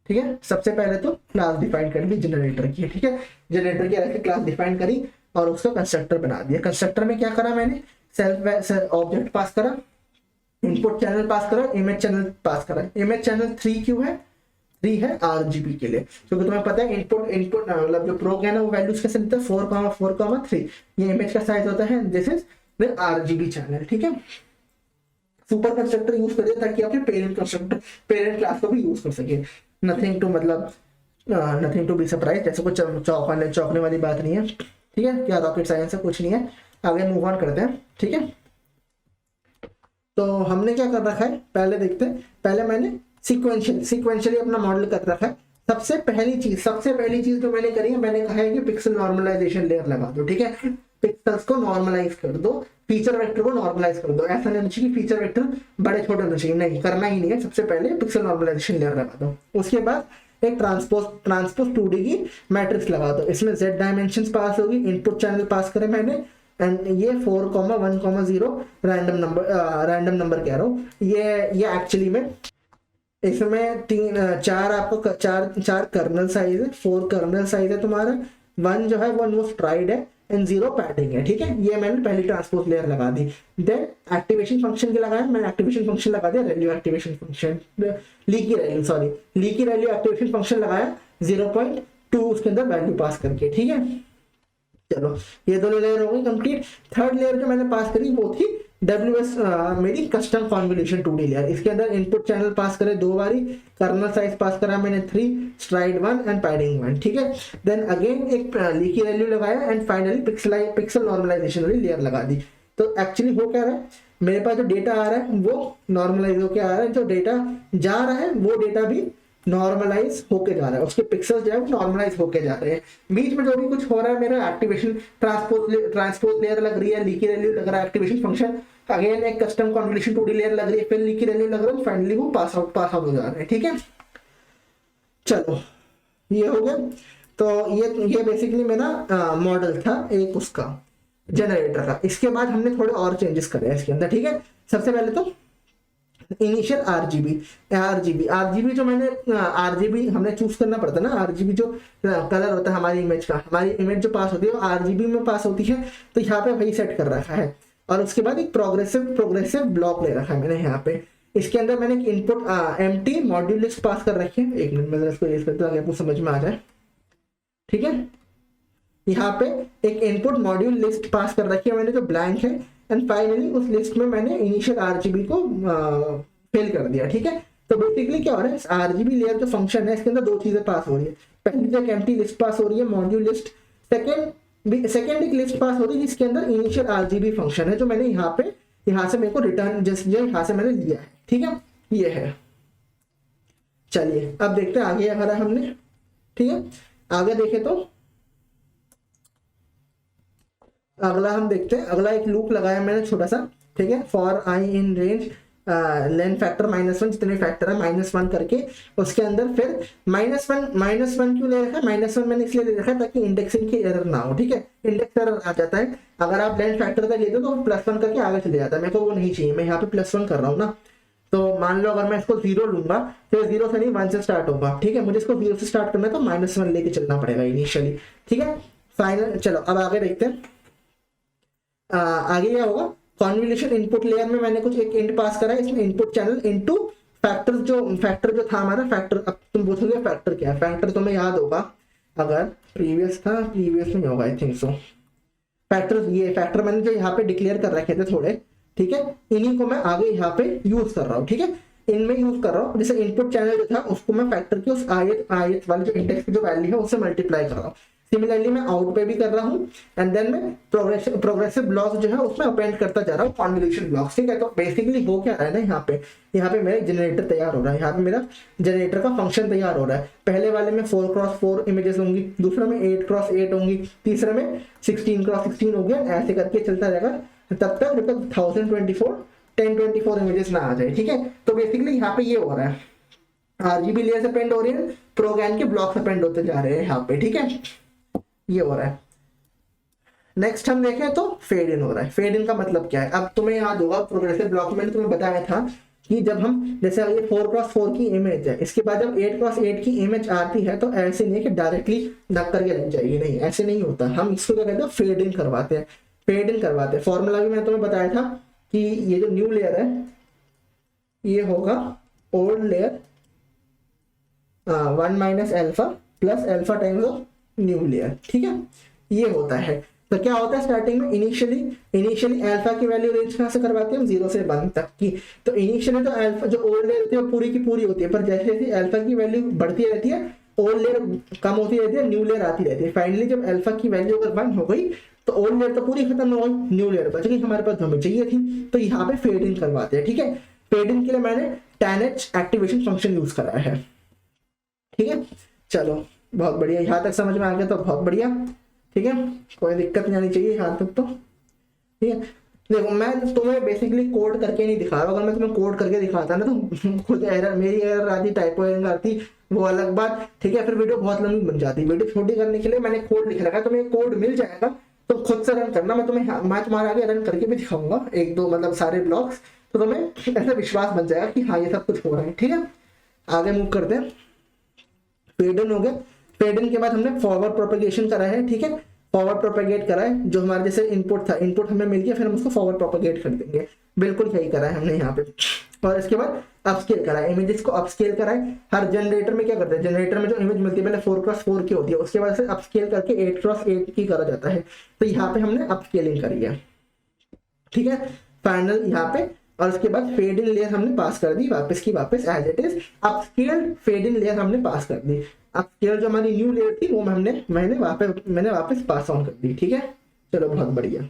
ठीक है, सबसे पहले तो क्लास डिफाइन कर ली जनरेटर की। ठीक है, जनरेटर की अलग क्लास डिफाइन करी और उसका कंस्ट्रक्टर बना दिया। कंस्ट्रक्टर में क्या करा मैंने, सेल्फ ऑब्जेक्ट पास करा, इनपुट चैनल पास करा, इमेज चैनल पास करा। इमेज चैनल 3 क्यों है, 3 है RGB के लिए, क्योंकि तुम्हें पता है इनपुट मतलब जो प्रोग है ना वो वैल्यूज कैसे देता है 4,4,3। ये इमेज का साइज होता है, this is the RGB channel. ठीक है, सुपर कंस्ट्रक्टर यूज करिए ताकि आपके पेरेंट क्लास को भी यूज कर सके। नथिंग टू बी सरप्राइज, जैसे कुछ चौंकने वाली बात नहीं है। ठीक है, क्या रॉकेट साइंस है, कुछ नहीं है। आगे मूव ऑन करते हैं। ठीक है, तो हमने क्या कर रखा है पहले देखते हैं। पहले मैंने सिक्वेंशियली अपना मॉडल कर रखा है। सबसे पहली चीज जो मैंने करी है, मैंने कहा है कि पिक्सल नॉर्मलाइजेशन लेयर लगा दो। ठीक है, पिक्सल्स को नॉर्मलाइज कर दो, फीचर वेक्टर को नॉर्मलाइज कर दो। ऐसा नहीं चाहिए फीचर वेक्टर बड़े छोटे होने चाहिए, नहीं, करना ही नहीं है। सबसे पहले पिक्सल नॉर्मलाइजेशन लेयर लगा दो, उसके बाद एक ट्रांसपोज 2D की मैट्रिक्स लगा दो। इसमें Z डायमेंशंस पास होगी, इनपुट चैनल पास करे मैंने, एंड ये 4,1,0 रैंडम नंबर कह रहा हूँ। ये एक्चुअली में इसमें चार कर्नल साइज है, 4 कर्नल साइज है तुम्हारा। 1 जो है वो नो स्ट्राइड है, एंड 0 पैडिंग है, ठीक है। ये मैंने पहली ट्रांसपोज लेयर लगा दी। देन एक्टिवेशन फंक्शन के लगाया मैंने, एक्टिवेशन फंक्शन लगा दिया, रैल्यू activation function, leaky रैल्यू, sorry leaky रैल्यू activation function लगाया 0.2 उसके अंदर वैल्यू पास करके, ठीक है। चलो ये दोनों लेयर हो गई कंप्लीट। थर्ड लेयर जो मैंने पास करी वो थी WS मेरी कस्टम कॉन्वोल्यूशन 2D लेयर। इसके अंदर इनपुट चैनल पास करे 2 बारी, कर्नल साइज पास करा मैंने 3, स्ट्राइड 1 एंड पैडिंग 1, ठीक है। देन अगेन एक लीकी वैल्यू लगाया एंड फाइनली पिक्सल नॉर्मलाइजेशन वाली लेयर लगा दी। तो एक्चुअली हो क्या रहा है, मेरे पास जो डेटा आ रहा है वो नॉर्मलाइज होकर आ रहा है, जो डेटा जा रहा है वो डेटा भी नॉर्मलाइज होके जा रहा है, उसके पिक्सेल्स जो है वो नॉर्मलाइज होके जा रहे हैं। बीच में जो भी कुछ हो रहा है मेरा एक्टिवेशन ट्रांसपोज लेयर लग रही है, लीकी वैल्यू लग रहा है, एक्टिवेशन फंक्शन, अगेन एक कस्टम कॉन्वोल्यूशन 2D लेयर लग रही है, फिर लीकी वैल्यू लग रहा है, फाइनली वो पास आउट हो जा रहे हैं, ठीक है। चलो ये हो गया। तो ये बेसिकली मेरा मॉडल था एक उसका जनरेटर का। इसके बाद हमने थोड़े और चेंजेस करे हैं इसके अंदर, ठीक है। सबसे पहले तो इनिशियल आरजीबी जो मैंने आरजीबी हमने चूज करना पड़ता है ना, आरजीबी जो कलर होता है हमारी इमेज का, हमारी इमेज जो पास होती है वो आरजीबी में पास होती है, तो यहाँ पे वही सेट कर रखा है। और उसके बाद एक प्रोग्रेसिव ब्लॉक ले रखा है मैंने यहाँ पे। इसके अंदर मैंने एक इनपुट एम्प्टी मॉड्यूल लिस्ट पास कर रखी है। एक मिनट में इसको रेज करते ताकि आपको समझ में आ जाए, ठीक है। यहाँ पे एक इनपुट मॉड्यूल लिस्ट पास कर रखी है मैंने जो ब्लैंक है, एंड फाइनली उस लिस्ट में मैंने इनिशियल आरजीबी को फिल कर दिया, ठीक है। तो बेसिकली क्या हो रहा है, आरजीबी लेयर जो फंक्शन है इसके अंदर दो चीजें पास हो रही है। पहली जो एम्प्टी लिस्ट पास हो रही है मॉड्यूल लिस्ट, सेकेंड एक लिस्ट पास हो रही है जिसके अंदर इनिशियल आरजीबी फंक्शन है जो मैंने यहाँ से मेरे को रिटर्न जस्ट यहाँ से मैंने लिया है, ठीक है। ये है। चलिए अब देखते हैं आगे हमारा हमने, ठीक है। आगे देखे तो अगला हम देखते हैं, अगला एक लूप लगाया मैंने छोटा सा, ठीक है। For I in range lane factor -1, जितने फैक्टर है -1 करके उसके अंदर फिर -1 क्यों ले रखा है, -1 मैंने इसलिए ले रखा है ताकि इंडेक्सिंग की एरर ना हो, ठीक है। इंडेक्स एरर आ जाता है अगर आप लेन फैक्टर का लेते हो तो +1 करके आगे चले जाता है, मेरे को वो नहीं चाहिए, मैं यहाँ पे +1 कर रहा हूँ ना। तो मान लो अगर मैं इसको 0 लूंगा तो 0 से नहीं 1 से स्टार्ट होगा, ठीक है। मुझे इसको 0 से स्टार्ट करना है तो -1 लेके चलना पड़ेगा इनिशियली, ठीक है। फाइनल चलो अब आगे देखते हैं आगे क्या होगा। कॉन्वोल्यूशन इनपुट लेयर में मैंने कुछ एक इंट पास करा है, इसमें इनपुट चैनल इनटू फैक्टर जो था हमारा फैक्टर। अब तुम पूछोगे फैक्टर क्या है, फैक्टर तुम्हें याद होगा, अगर प्रीवियस नहीं होगा आई थिंक सो। फैक्टर मैंने जो यहाँ पे डिक्लेयर कर रखे थे थोड़े, ठीक है, इन्हीं को मैं आगे यहाँ पे यूज कर रहा हूँ, ठीक है। इनमें यूज कर रहा हूँ, जैसे इनपुट चैनल जो था उसको मैं फैक्टर की उस आयत वाले जो इंडेक्स की जो वैल्यू है उससे मल्टीप्लाई कर रहा हूँ। सिमिलरली मैं आउट पे भी कर रहा हूँ, एंड देन मैं प्रोग्रेसिव ब्लॉक जो है उसमें अपेंड करता जा रहा हूँ कॉन्वोल्यूशन ब्लॉक, ठीक है। तो बेसिकली हो क्या रहा है ना, यहाँ पे मेरा जनरेटर तैयार हो रहा है, यहाँ पे मेरा जनरेटर का फंक्शन तैयार हो रहा है। पहले वाले में 4x4 इमेजेस होंगी, दूसरे में 8x8 होंगी, तीसरे में 16x16 होगी, ऐसे करके चलता रहेगा तब तक जब तक 1024 इमेजेस ना आ जाए, ठीक है। तो बेसिकली यहाँ पे ये हो रहा है, आरजीबी लेयर अपेंड हो रही है, प्रोग्राम के ब्लॉक्स अपेंड होते जा रहे हैं यहाँ पे, ठीक है। ये हो रहा है। नेक्स्ट हम देखें तो फेड इन हो रहा है। फेड इन का मतलब क्या है, अब तुम्हें याद होगा प्रोग्रेसिव ब्लॉक में तुम्हें बताया था कि जब हम जैसे ये 4x4 की इमेज है, इसके बाद जब 8x8 की इमेज आती है तो ऐसे नहीं है कि डायरेक्टली नक करके लग जाएगी, नहीं ऐसे नहीं होता। हम इसको क्या कहते हैं, फेड इन करवाते हैं। फॉर्मूला भी मैंने तुम्हें बताया था कि ये जो न्यू लेयर है ये होगा old layer 1 - alpha plus alpha times of new layer, ठीक है। ये होता है। तो क्या होता है स्टार्टिंग में इनिशियली अल्फा की वैल्यू रेंज कहाँ से करवाते हैं हम, 0 से 1 तक की। तो इनिशियली तो अल्फा जो ओल्ड लेयर होती है वो पूरी की पूरी होती है, पर जैसे जैसे अल्फा की वैल्यू बढ़ती रहती है ओल्ड लेयर कम होती रहती है, न्यू लेयर आती रहती है। फाइनली जब अल्फा की वैल्यू अगर 1 हो गई तो ओल्ड लेयर तो पूरी खत्म हो गई, न्यू लेयर बच गई, हमारे पास हमें चाहिए थी। तो यहाँ पे फेड इन करवाते हैं, ठीक है। फेड इन के लिए मैंने tanH एक्टिवेशन फंक्शन यूज कराया है, ठीक है। चलो बहुत बढ़िया, यहाँ तक समझ में आ गया तो बहुत बढ़िया, ठीक है। कोई दिक्कत नहीं आनी चाहिए यहाँ तक तो, ठीक है। देखो मैं तुम्हें बेसिकली कोड करके नहीं दिखा रहा हूँ, अगर मैं तुम्हें कोड करके दिखाता ना तो खुद एरर, मेरी एरर आती, टाइपो एरर आती, वो अलग बात, ठीक है। फिर वीडियो बहुत लंबी बन जाती। वीडियो छोटी करने के लिए मैंने कोड लिख रखा है, तुम्हें कोड मिल जाएगा तो खुद से रन करना। मैं तुम्हारे आगे रन करके भी दिखाऊंगा 1-2 मतलब सारे ब्लॉक्स, तो तुम्हें ऐसा विश्वास बन जाएगा कि हाँ ये सब कुछ हो रहा है, ठीक है। आगे मूव करते हैं। फेड इन हो गया। फेड इन के बाद हमने फॉरवर्ड प्रोपेगेशन करा है, ठीक है। फॉरवर्ड प्रोपेगेट करा है, जो हमारे जैसे इनपुट था, इनपुट हमें मिल गया, फिर हम उसको फॉरवर्ड प्रोपेगेट कर देंगे, बिल्कुल सही करा है हमने यहाँ पे। और इसके बाद अपस्केल करा है, इमेजेस को अपस्केल करा है। हर जनरेटर में क्या करते हैं, जनरेटर में जो इमेज मिलती है पहले 4x4 की होती है, उसके बाद से अपस्केल करके 8x8 की करा जाता है। तो यहाँ पे हमने अपस्केलिंग करी है, ठीक है, फाइनल यहाँ पे। और उसके बाद फेड इन लेयर हमने पास कर दी वापस की वापस as it is. Upscale fade in layer हमने पास कर दी। अपस्केल जो हमारी न्यू लेयर थी वो मैंने वापस पास ऑन कर दी, ठीक है। चलो बहुत बढ़िया,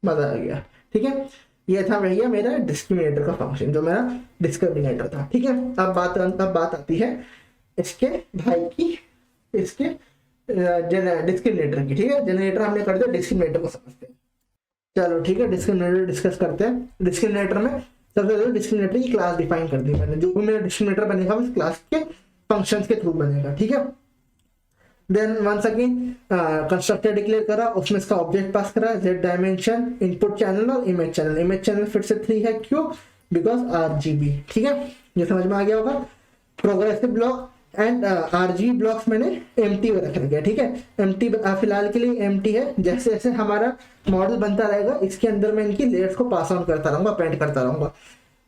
मजा आ गया, ठीक है। ये था भैया मेरा डिस्क्रिमिनेटर का फंक्शन, जो मेरा डिस्क्रिमिनेटर था, ठीक है। अब बात आती है इसके भाई की, इसके डिस्क्रिमिनेटर की, ठीक है। जनरेटर हमने कर दिया, डिस्क्रिमिनेटर को समझते हैं। चलो ठीक है, डिस्क्रिमिनेटर डिस्कस करते हैं। डिस्क्रिमिनेटर में सबसे पहले डिस्क्रिमिनेटर की क्लास डिफाइन कर दी मैंने। जो भी मेरा डिस्क्रिमिनेटर बनेगा उस क्लास के फंक्शंस के थ्रू बनेगा, ठीक है। Then once again constructor declare करा, उसमें इसका ऑब्जेक्ट पास करा, जेड डायमेंशन, इनपुट चैनल और इमेज चैनल। इमेज चैनल फिर से 3 है, क्यों, बिकॉज RGB, ठीक है, ये समझ में आ गया होगा। Progressive block and RGB blocks मैंने एम्प्टी में रख दिया, ठीक है। एम्प्टी फिलहाल के लिए एम्प्टी है, जैसे जैसे हमारा मॉडल बनता रहेगा इसके अंदर मैं इनकी लेयर्स को पास ऑन करता रहूंगा, पेंट करता रहूंगा।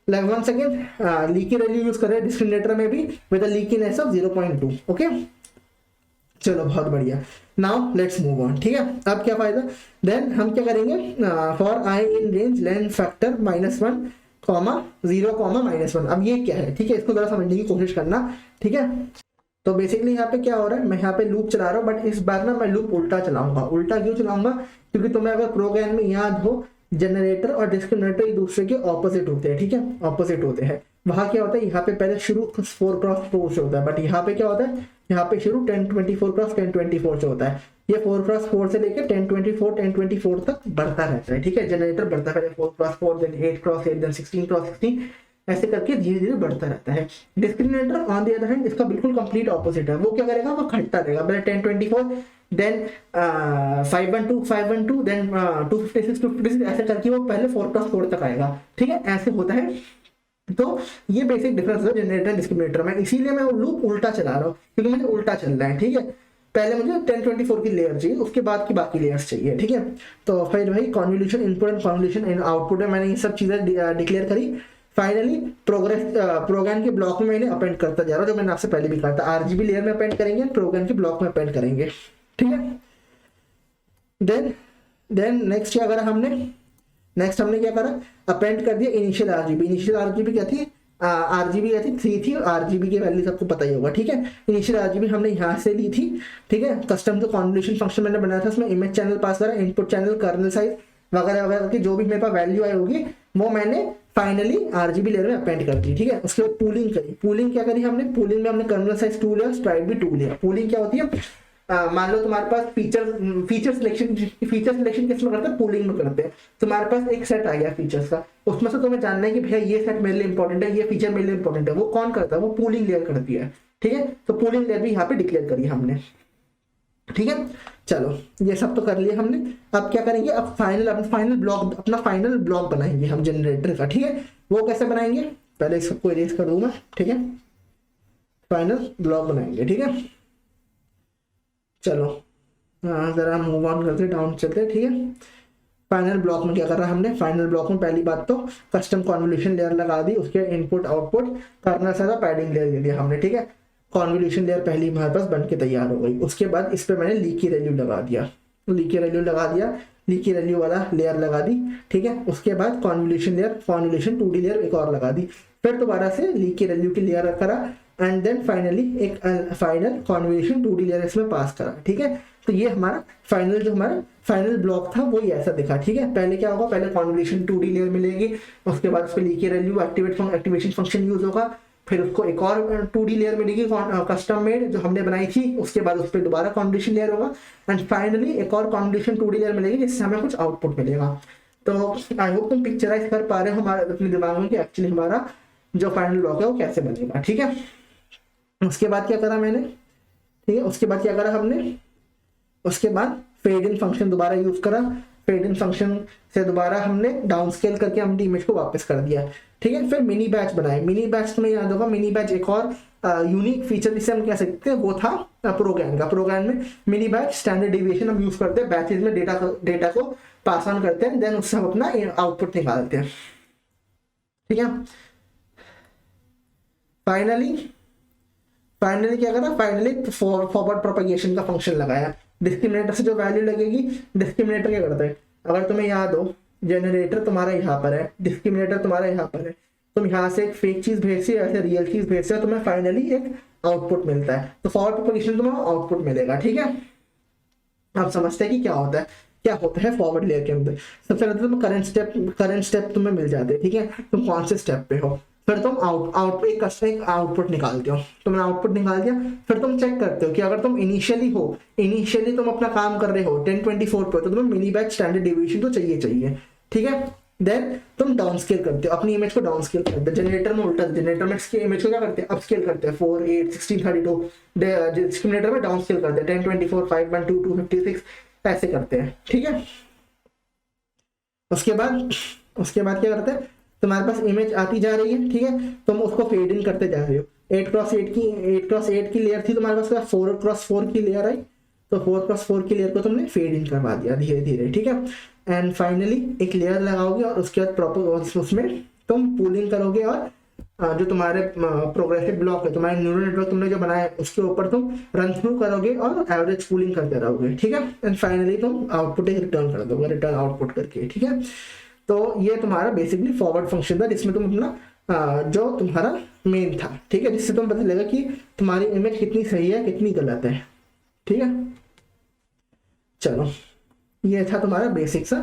Like once again leaky value use करें डिस्क्रिमिनेटर में भी with a leakiness of 0.2, okay. चलो बहुत बढ़िया, नाउ लेट्स मूव ऑन, ठीक है। अब क्या फायदा, देन हम क्या करेंगे, for I in range length factor -1, 0, -1। अब ये क्या है, ठीक है, इसको जरा समझने की कोशिश करना, ठीक है। तो बेसिकली यहाँ पे क्या हो रहा है, मैं यहाँ पे लूप चला रहा हूँ, बट इस बार ना मैं लूप उल्टा चलाऊंगा। उल्टा क्यों चलाऊंगा, क्योंकि तुम्हें अगर प्रोग्राम में याद हो, जनरेटर और डिस्क्रिमिनेटर एक दूसरे के ऑपोजिट होते हैं, ठीक है, ऑपोजिट होते हैं। वहां क्या होता है, यहाँ पे पहले शुरू 4x4 से होता है, बट यहाँ पे क्या होता है, यहाँ पे शुरू 1024x1024 से होता है। ये 4x4 से लेकर 1024 तक बढ़ता रहता है, ठीक है। जनरेटर बढ़ता है, पहले 4x4, then 8x8, then 16x16, ऐसे करके धीरे धीरे बढ़ता रहता है। Discriminator on the other hand इसका बिल्कुल कंप्लीट ऑपोजिट है। वो क्या करेगा, वो घटता रहेगा, पहले 1024, देन 512, देन 256, ऐसे करके वो पहले 4x4 तक आएगा, ठीक है, ऐसे होता है। तो ये बेसिक डिफरेंस है जनरेटर डिस्क्रिमिनेटर में, इसीलिए मैं लूप उल्टा चला रहा हूँ, क्योंकि मुझे उल्टा चल रहा है, ठीक है। पहले मुझे 1024 की लेयर चाहिए, उसके बाद की बाकी लेयर्स चाहिए, ठीक है। तो फिर भाई convolution input and convolution in output में मैंने ये सब चीजें डिक्लेयर करी। फाइनली प्रोग्राम के ब्लॉक में मैंने अपेंड करता जा रहा हूँ, जो मैंने आपसे पहले भी कहा था। RGB लेयर में अपेंड करेंगे, प्रोग्राम के ब्लॉक में अपेंड करेंगे, ठीक है। देन नेक्स्ट क्या करा हमने, हमने क्या करा, अपेंड कर दिया इनिशियल RGB। इनिशियल RGB क्या थी, RGB क्या थी, 3 थी। RGB की वैल्यू सबको पता ही होगा, ठीक है। इनिशियल RGB हमने यहाँ से ली थी, ठीक है। कस्टम तो कॉन्वोल्यूशन फंक्शन मैंने बनाया था, उसमें इमेज चैनल पास करा, इनपुट चैनल, कर्नल साइज वगैरह वगैरह की जो भी मेरे पास वैल्यू आई होगी वो मैंने फाइनली RGB लेयर में अपेंड कर दी, ठीक है। उसके बाद पूलिंग करी। पूलिंग क्या करी हमने, पूलिंग में हमने कर्नल साइज 2 लिया, स्ट्राइड भी 2 लिया। पूलिंग क्या होती है, मान लो तुम्हारे पास फीचर सिलेक्शन किसमें करते हैं, पूलिंग में करते हैं। तुम्हारे पास एक सेट आ गया फीचर्स का, उसमें से तुम्हें जानना है कि भैया ये सेट मेरे लिए इंपॉर्टेंट है, ये फीचर मेरे लिए इंपॉर्टेंट है। वो कौन करता है, वो पूलिंग लेयर करती है, ठीक है। तो पूलिंग लेयर भी यहाँ पे डिक्लेयर करी हमने, ठीक है। चलो ये सब तो कर लिया हमने। अब क्या करेंगे, अब अपना फाइनल ब्लॉक बनाएंगे हम जनरेटर का, ठीक है। वो कैसे बनाएंगे, पहले सबको इरेज कर दूं मैं, ठीक है। फाइनल ब्लॉक बनाएंगे, ठीक है। चलो जरा मूव ऑन करते, डाउन चलते, ठीक है। फाइनल ब्लॉक में क्या कर रहा है हमने, फाइनल ब्लॉक में पहली बात तो कस्टम कॉन्वोल्यूशन लेयर लगा दी, उसके इनपुट आउटपुट करना सारा पैडिंग लेयर दे दिया हमने, ठीक है। कॉन्वोल्यूशन लेयर पहली हमारे पास बन के तैयार हो गई। उसके बाद इस पर मैंने लीकी वैल्यू लगा दिया, लीकी वैल्यू वाला लेयर लगा दी, ठीक है। उसके बाद कॉन्वोल्यूशन 2D लेयर एक और लगा दी, फिर दोबारा से लीकी वैल्यू की लेयर करा, एंड देन फाइनली एक फाइनल कॉन्वोल्यूशन 2D लेयर इसमें पास करा, ठीक है। तो ये हमारा फाइनल ब्लॉक था, वो ये ऐसा दिखा, ठीक है। पहले क्या होगा, पहले कॉन्वोल्यूशन 2D लेयर मिलेगी, उसके बाद उस पर leaky value activation function use होगा, फिर उसको एक और 2D लेयर मिलेगी कस्टम मेड जो हमने बनाई थी, उसके बाद उस पर दोबारा कॉन्वोल्यूशन लेयर होगा, एंड फाइनली एक और कॉन्वोल्यूशन 2D लेयर मिलेगी जिससे हमें कुछ आउटपुट मिलेगा। तो आई होप तुम पिक्चराइज कर पा रहे हो हमारे अपने दिमाग में कि एक्चुअली हमारा जो फाइनल ब्लॉक है वो कैसे बनेगा, ठीक है। उसके बाद क्या करा मैंने, ठीक है। उसके बाद क्या करा हमने, उसके बाद फेड इन फंक्शन दोबारा यूज करा। फेड इन फंक्शन से दोबारा हमने डाउन स्केल करके हमने इमेज को वापस कर दिया। ठीक है। फिर मिनी बैच बनाए, मिनी बैच तुम्हें याद होगा, मिनी बैच एक और यूनिक फीचर जिसे हम कह सकते हैं वो था प्रोग्राम का। प्रोग्राम में मिनी बैच स्टैंडर्ड डेविएशन हम यूज करते हैं, बैचेज में डेटा को पास ऑन करते हैं, देन उससे हम अपना आउटपुट निकालते हैं, ठीक है। फाइनली क्या करा, फाइनली फॉरवर्ड प्रोपगेशन का फंक्शन लगाया। डिस्क्रिमिनेटर से जो वैल्यू लगेगी, डिस्क्रिमिनेटर क्या करता है, अगर तुम्हें याद हो जनरेटर तुम्हारा यहाँ पर है, डिस्क्रिमिनेटर तुम्हारा यहाँ पर है, तुम यहाँ से एक फेक चीज भेजते हो, ऐसे रियल चीज भेजते हो, तुम्हें फाइनली एक आउटपुट मिलता है। तो फॉरवर्ड प्रोपगेशन तुम्हें आउटपुट मिलेगा, ठीक है। आप समझते हैं कि क्या होता है फॉरवर्ड लेयर के अंदर। सबसे पहले तुम करंट स्टेप तुम्हें मिल जाते हैं, ठीक है, तुम कौन से स्टेप पे हो, फिर तुम एक आउटपुट निकालते हो। तुमने आउटपुट निकाल दिया, फिर तुम चेक करते हो कि अगर तुम इनिशियली तुम अपना काम कर रहे हो 1024 पे, तो तुम्हें मिनी बैच स्टैंडर्ड डेविएशन तो चाहिए, ठीक है। देन तुम डाउन स्केल करते हो, अपनी इमेज को डाउन स्केल करते हो। जनरेटर में उल्टा, जनरेटर में इमेज को क्या करते हैं, अप स्केल करते हैं, 4, 8, 16, 32। डिस्क्रिमिनेटर में डाउन स्केल करते हैं, 10, 24, 5, 1, 2, 256 ऐसे करते हैं, ठीक है। उसके बाद क्या करते हैं, तुम्हारे पास इमेज आती जा रही है, ठीक है, तुम उसको फेड इन करते जा रहे हो। 8x8 की लेयर थी तुम्हारे पास, 4x4 की लेयर आई, तो 4x4 की लेयर को तुमने फेड इन करवा दिया धीरे धीरे, ठीक है। एंड फाइनली एक लेयर लगाओगे और उसके बाद प्रॉपर उसमें तुम पूलिंग करोगे, और जो तुम्हारे प्रोग्रेसिव ब्लॉक है, तुम्हारे न्यूरल नेटवर्क तुमने जो बनाया है, उसके ऊपर तुम रन थ्रू करोगे और एवरेज पूलिंग करते रहोगे, ठीक है। एंड फाइनली तुम आउटपुट एक रिटर्न कर दोगे, रिटर्न आउटपुट करके, ठीक है। तो ये तुम्हारा बेसिकली फॉरवर्ड फंक्शन था, जिसमें तुम अपना जो तुम्हारा मेन था, ठीक है, जिससे तुम पता चलेगा कि तुम्हारी इमेज कितनी सही है कितनी गलत है, ठीक है। चलो, ये था तुम्हारा बेसिक सा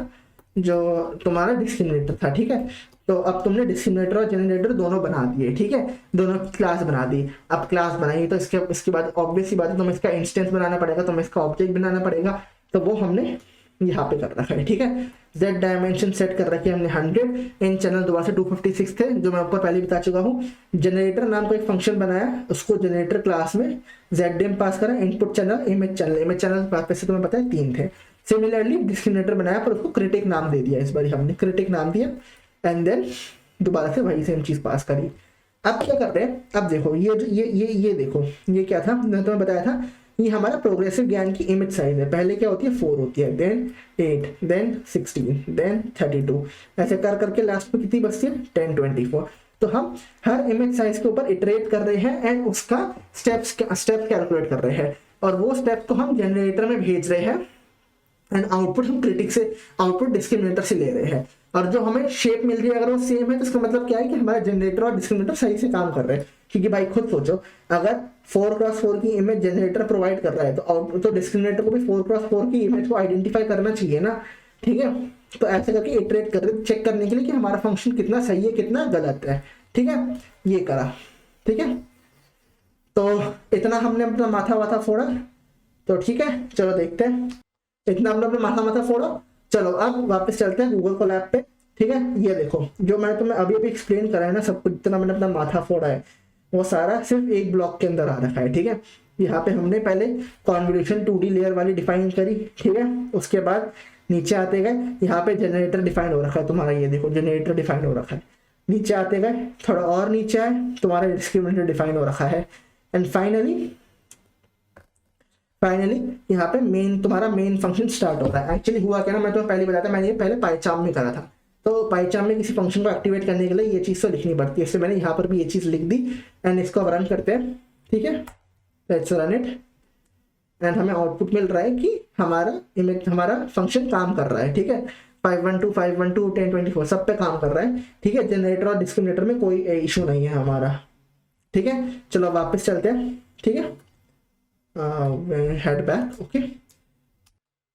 जो तुम्हारा डिस्क्रिमिनेटर था, ठीक है। तो अब तुमने डिस्क्रिमिनेटर और जनरेटर दोनों बना दिए, ठीक है, दोनों क्लास बना दी। अब क्लास बनाई तो इसके बाद ऑब्वियस सी बात है, तुम्हें इसका इंस्टेंस बनाना पड़ेगा, तुम्हें इसका ऑब्जेक्ट बनाना पड़ेगा, तो वो हमने यहाँ पे कर रखा है, ठीक है। Z डायमेंशन सेट कर रखी है हमने 100, इन चैनल दोबारा से 256 थे, जो मैं ऊपर पहले बता चुका हूँ। जनरेटर नाम का एक फंक्शन बनाया, उसको जनरेटर क्लास में ZDIM पास करा, इनपुट चैनल, इमेज चैनल वैसे तुम्हें पता है 3 थे। सिमिलरली डिस्क्रिमिनेटर बनाया, पर उसको क्रिटिक नाम दे दिया, इस बार हमने क्रिटिक नाम दिया, एंड देन दोबारा से वही सेम चीज पास करी। अब क्या कर रहे हैं, अब देखो ये देखो, ये क्या था, मैंने तुम्हें बताया था, ये हमारा प्रोग्रेसिव ज्ञान की इमेज साइज है। पहले क्या होती है, 4 होती है, देन 8, देन 16, देन 32, ऐसे कर करके लास्ट में कितनी बचती है, 1024। तो हम हर इमेज साइज के ऊपर इटरेट कर रहे हैं एंड उसका स्टेप्स कैलकुलेट कर रहे हैं, और वो स्टेप को हम जनरेटर में भेज रहे हैं, एंड आउटपुट हम आउटपुट डिस्क्रिमिनेटर से ले रहे हैं। और जो हमें शेप मिल रही है अगर वो सेम है, तो इसका मतलब क्या है कि हमारा जनरेटर और डिस्क्रिमिनेटर सही से काम कर रहे हैं। क्योंकि भाई खुद सोचो, अगर 4x4 की इमेज जनरेटर प्रोवाइड कर रहा है, तो डिस्क्रिमिनेटर को भी 4x4 की इमेज को आइडेंटिफाई करना चाहिए ना, ठीक है। तो ऐसे करके इटरेट कर रहे, चेक करने के लिए कि हमारा फंक्शन कितना सही है कितना गलत है, ठीक है। ये करा, ठीक है। तो इतना हमने अपना माथा वाथा फोड़ा, तो ठीक है, चलो देखते हैं। इतना हमने अपना माथा फोड़ा, चलो अब वापस चलते हैं गूगल कोलैब पे, ठीक है। ये देखो, जो मैंने तुम्हें अभी एक्सप्लेन करा है ना, सब कुछ जितना मैंने अपना माथा फोड़ा है, वो सारा सिर्फ एक ब्लॉक के अंदर आ रखा है, ठीक है। यहाँ पे हमने पहले कॉन्वोल्यूशन 2D लेयर वाली डिफाइन करी, ठीक है। उसके बाद नीचे आते गए, यहाँ पे जनरेटर डिफाइन हो रखा है तुम्हारा, ये देखो जनरेटर डिफाइन हो रखा है। नीचे आते गए, थोड़ा और नीचे आए, तुम्हारा डिस्क्रिमिनेटर डिफाइन हो रखा है, एंड फाइनली यहाँ पे तुम्हारा मेन फंक्शन स्टार्ट हो रहा है। एक्चुअली हुआ क्या ना, मैं तो पहले बताया था, मैंने ये पहले पाइचार्म में करा था। तो पाइचार्म में किसी फंक्शन को एक्टिवेट करने के लिए ये चीज़ तो लिखनी पड़ती है, इसलिए मैंने यहाँ पर भी ये चीज़ लिख दी, एंड इसको अब रन करते हैं, ठीक है। लेट्स रन इट, एंड हमें आउटपुट मिल रहा है कि हमारा फंक्शन काम कर रहा है, ठीक है। 512, 512, 1024 सब पे काम कर रहा है, ठीक है। जनरेटर और डिस्क्रिमिनेटर में कोई इशू नहीं है हमारा, ठीक है। चलो वापस चलते हैं, ठीक है। Head back, okay.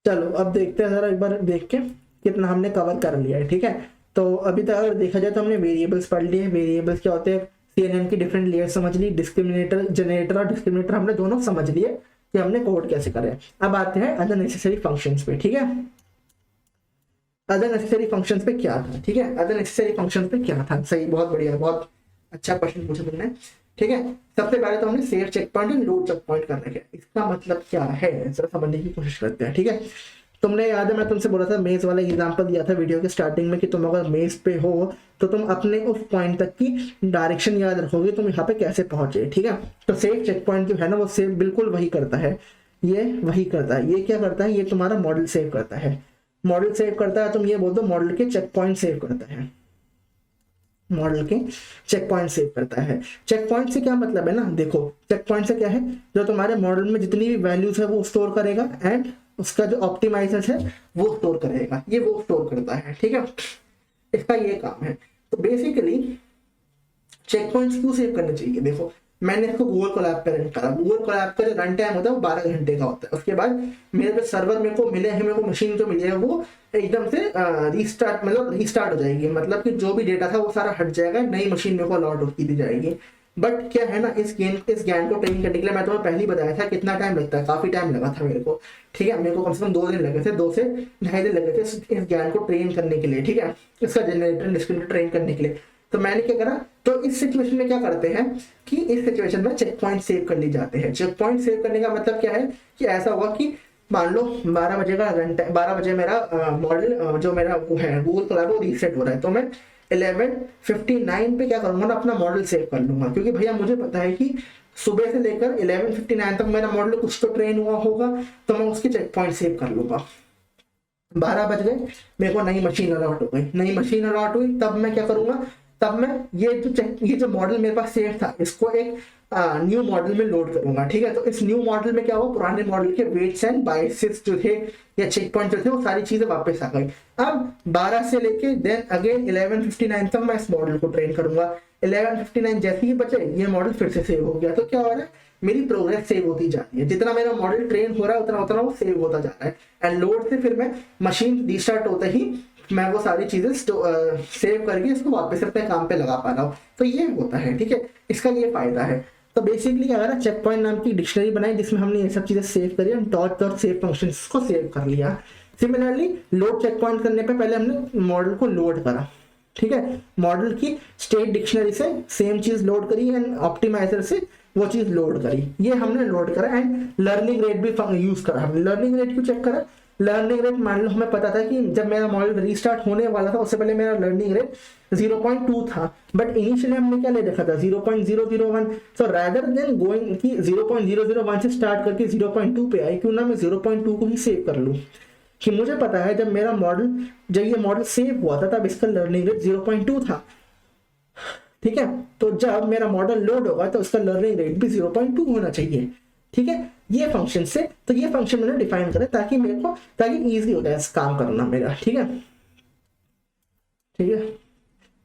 चलो अब देखते हैं जरा, एक बार देख के कितना हमने कवर कर लिया है, ठीक है। तो अभी तक अगर देखा जाए तो हमने वेरिएबल्स पढ़ लिए। वेरिएबल्स क्या होते हैं, CNN की डिफरेंट लेयर समझ ली, डिस्क्रिमिनेटर, जनरेटर और डिस्क्रिमिनेटर हमने दोनों समझ लिए कि हमने कोड कैसे करें। अब आते हैं अदर नेसेसरी फंक्शंस पे, ठीक है। अदर नेसेसरी फंक्शंस पे क्या था, ठीक है। अदर नेसेसरी फंक्शंस पे क्या था, सही, बहुत बढ़िया, बहुत अच्छा क्वेश्चन पूछा तुमने, ठीक है। सबसे पहले तो हमने save check point and load check point कर रखे। इसका मतलब क्या है, जरा समझने की कोशिश करते हैं, ठीक है। तुमने याद है मैं तुमसे बोला था, मेज वाला एग्जांपल दिया था वीडियो के स्टार्टिंग में कि तुम अगर मेज पे हो तो तुम अपने उस पॉइंट तक की डायरेक्शन याद रखोगे तुम यहाँ पे कैसे पहुंचे, ठीक है। तो सेव चेक पॉइंट जो है ना वो सेव बिल्कुल वही करता है, ये वही करता है। ये क्या करता है, ये तुम्हारा मॉडल सेव करता है, मॉडल सेव करता है, तुम ये बोल दो मॉडल के चेक पॉइंट सेव करता है, मॉडल के चेक पॉइंट सेव करता है। चेक पॉइंट से क्या मतलब है ना, देखो चेक पॉइंट से क्या है, जो तुम्हारे मॉडल में जितनी भी वैल्यूज है वो स्टोर करेगा एंड उसका जो ऑप्टिमाइजर है वो स्टोर करेगा, ये वो स्टोर करता है, ठीक है, इसका ये काम है। तो बेसिकली चेक पॉइंट्स क्यों सेव करने चाहिए, देखो मैंने इसको गूगल कोलैब पे रन करा, गूगल कोलैब का जो रन टाइम होता है वो 12 घंटे का होता है। उसके बाद मेरे जो सर्वर मेरे को मिले हैं, मेरे को मशीन जो मिली है वो एकदम से रीस्टार्ट मतलब रीस्टार्ट हो जाएगी, मतलब कि जो भी डेटा था वो सारा हट जाएगा, नई मशीन मेरे को अलॉट होती दी जाएगी। बट क्या है ना, इस ज्ञान को ट्रेन करने के लिए मैं तुम्हें पहले ही बताया था कितना टाइम लगता है, काफी टाइम लगा था मेरे को, ठीक है, मेरे को कम से कम 2 दिन लगे थे, 2 से ढाई दिन लगे थे इस ज्ञान को ट्रेन करने के लिए, ठीक है, इसका जनरेटर ट्रेन करने के लिए। तो मैंने क्या करा, तो इस सिचुएशन में क्या करते हैं कि इस सिचुएशन में चेक पॉइंट सेव कर ली जाते हैं। चेक पॉइंट सेव करने का मतलब क्या है कि ऐसा हुआ कि मान लो 12 बजे का घंटा, 12 बजे मेरा मॉडल जो मेरा वो है गूगल कोलैब वो रीसेट हो रहा है, तो मैं 11:59 पे क्या करूंगा ना, अपना मॉडल सेव कर लूंगा, क्योंकि भैया मुझे पता है कि सुबह से लेकर 11:59 तक मेरा मॉडल कुछ तो ट्रेन हुआ होगा, तो मैं उसकी चेक पॉइंट सेव कर लूंगा। 12 बज गए, मेरे को नई मशीन अलॉट हो गई, नई मशीन अलॉट हुई, तब मैं क्या करूंगा, तब मैं ये जो मॉडल मेरे पास सेव था इसको एक न्यू मॉडल में लोड करूंगा, ठीक है। तो इस न्यू मॉडल में क्या हुआ, पुराने मॉडल के वेट्स एंड बायसेस जो थे या चेक पॉइंट जो थे वो सारी चीजें वापस आ गई। अब 12 से लेके देन अगेन 11:59 तक मैं इस मॉडल को ट्रेन करूंगा। 11:59 जैसे ही बचे ये मॉडल फिर से सेव हो गया, तो क्या हो रहा है, मेरी प्रोग्रेस सेव होती जा रही है, जितना मेरा मॉडल ट्रेन हो रहा है उतना उतना वो सेव होता जा रहा है। एंड लोड से फिर मैं मशीन रीस्टार्ट होते ही मैं वो सारी चीजें सेव करके इसको वापस अपने काम पे लगा पा रहा हूँ, तो ये होता है, ठीक है, इसका ये फायदा है। तो बेसिकली क्या करा, चेक पॉइंट नाम की डिक्शनरी बनाई जिसमें हमने ये सब चीजें सेव करी, डॉट सेव फंक्शंस को सेव कर लिया। सिमिलरली लोड चेक पॉइंट करने पे पहले हमने मॉडल को लोड करा, ठीक है, मॉडल की स्टेट डिक्शनरी से सेम चीज लोड करी एंड ऑप्टिमाइजर से वो चीज लोड करी, ये हमने लोड करा। एंड लर्निंग रेट भी यूज करा हमने। लर्निंग रेट क्यों चेक करा, लर्निंग रेट मान लो हमें पता था कि जब मेरा मॉडल रीस्टार्ट होने वाला था उससे पहले मेरा लर्निंग रेट 0.2 था, बट इनिशियली हमने क्या ले रखा था 0.001। सो रादर देन गोइंग कि 0.001 से स्टार्ट करके 0.2 पे आई, क्यों ना मैं 0.2 को ही सेव कर लूं, कि मुझे पता है जब मेरा मॉडल जब ये मॉडल सेव हुआ था तब इसका लर्निंग रेट 0.2 था, ठीक है। तो जब मेरा मॉडल लोड होगा तो उसका लर्निंग रेट भी 0.2 होना चाहिए, ठीक है। ये फंक्शन से, तो ये फंक्शन मैंने डिफाइन करा ताकि इजी हो जाए काम करना मेरा, ठीक है, ठीक है।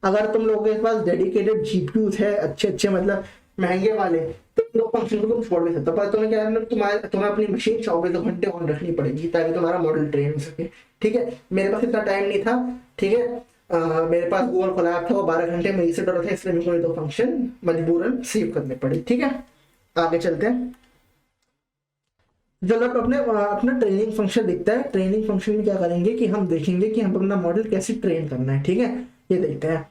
अगर तुम लोगों के पास डेडिकेटेड जीपीयूज है अच्छे मतलब महंगे वाले, तो इन दो फंक्शन को तुम छोड़ भी सकते हो, पर तुम्हें क्या है, तुम्हें अपनी मशीन 24 घंटे ऑन रखनी पड़ेगी ताकि तुम्हारा मॉडल ट्रेन हो सके, ठीक है। मेरे पास इतना टाइम नहीं था, ठीक है, मेरे पास गूगल कोलैब था, वो 12 घंटे में रीसेट हो रहा था, इसलिए मेरे को ये दो फंक्शन मजबूरन सेव करने पड़े, ठीक है। आगे चलते हैं। जब अपना ट्रेनिंग फंक्शन दिखता है, ट्रेनिंग फंक्शन में क्या करेंगे कि हम देखेंगे कि हम अपना मॉडल कैसे ट्रेन करना है, ठीक है, ये देखते हैं।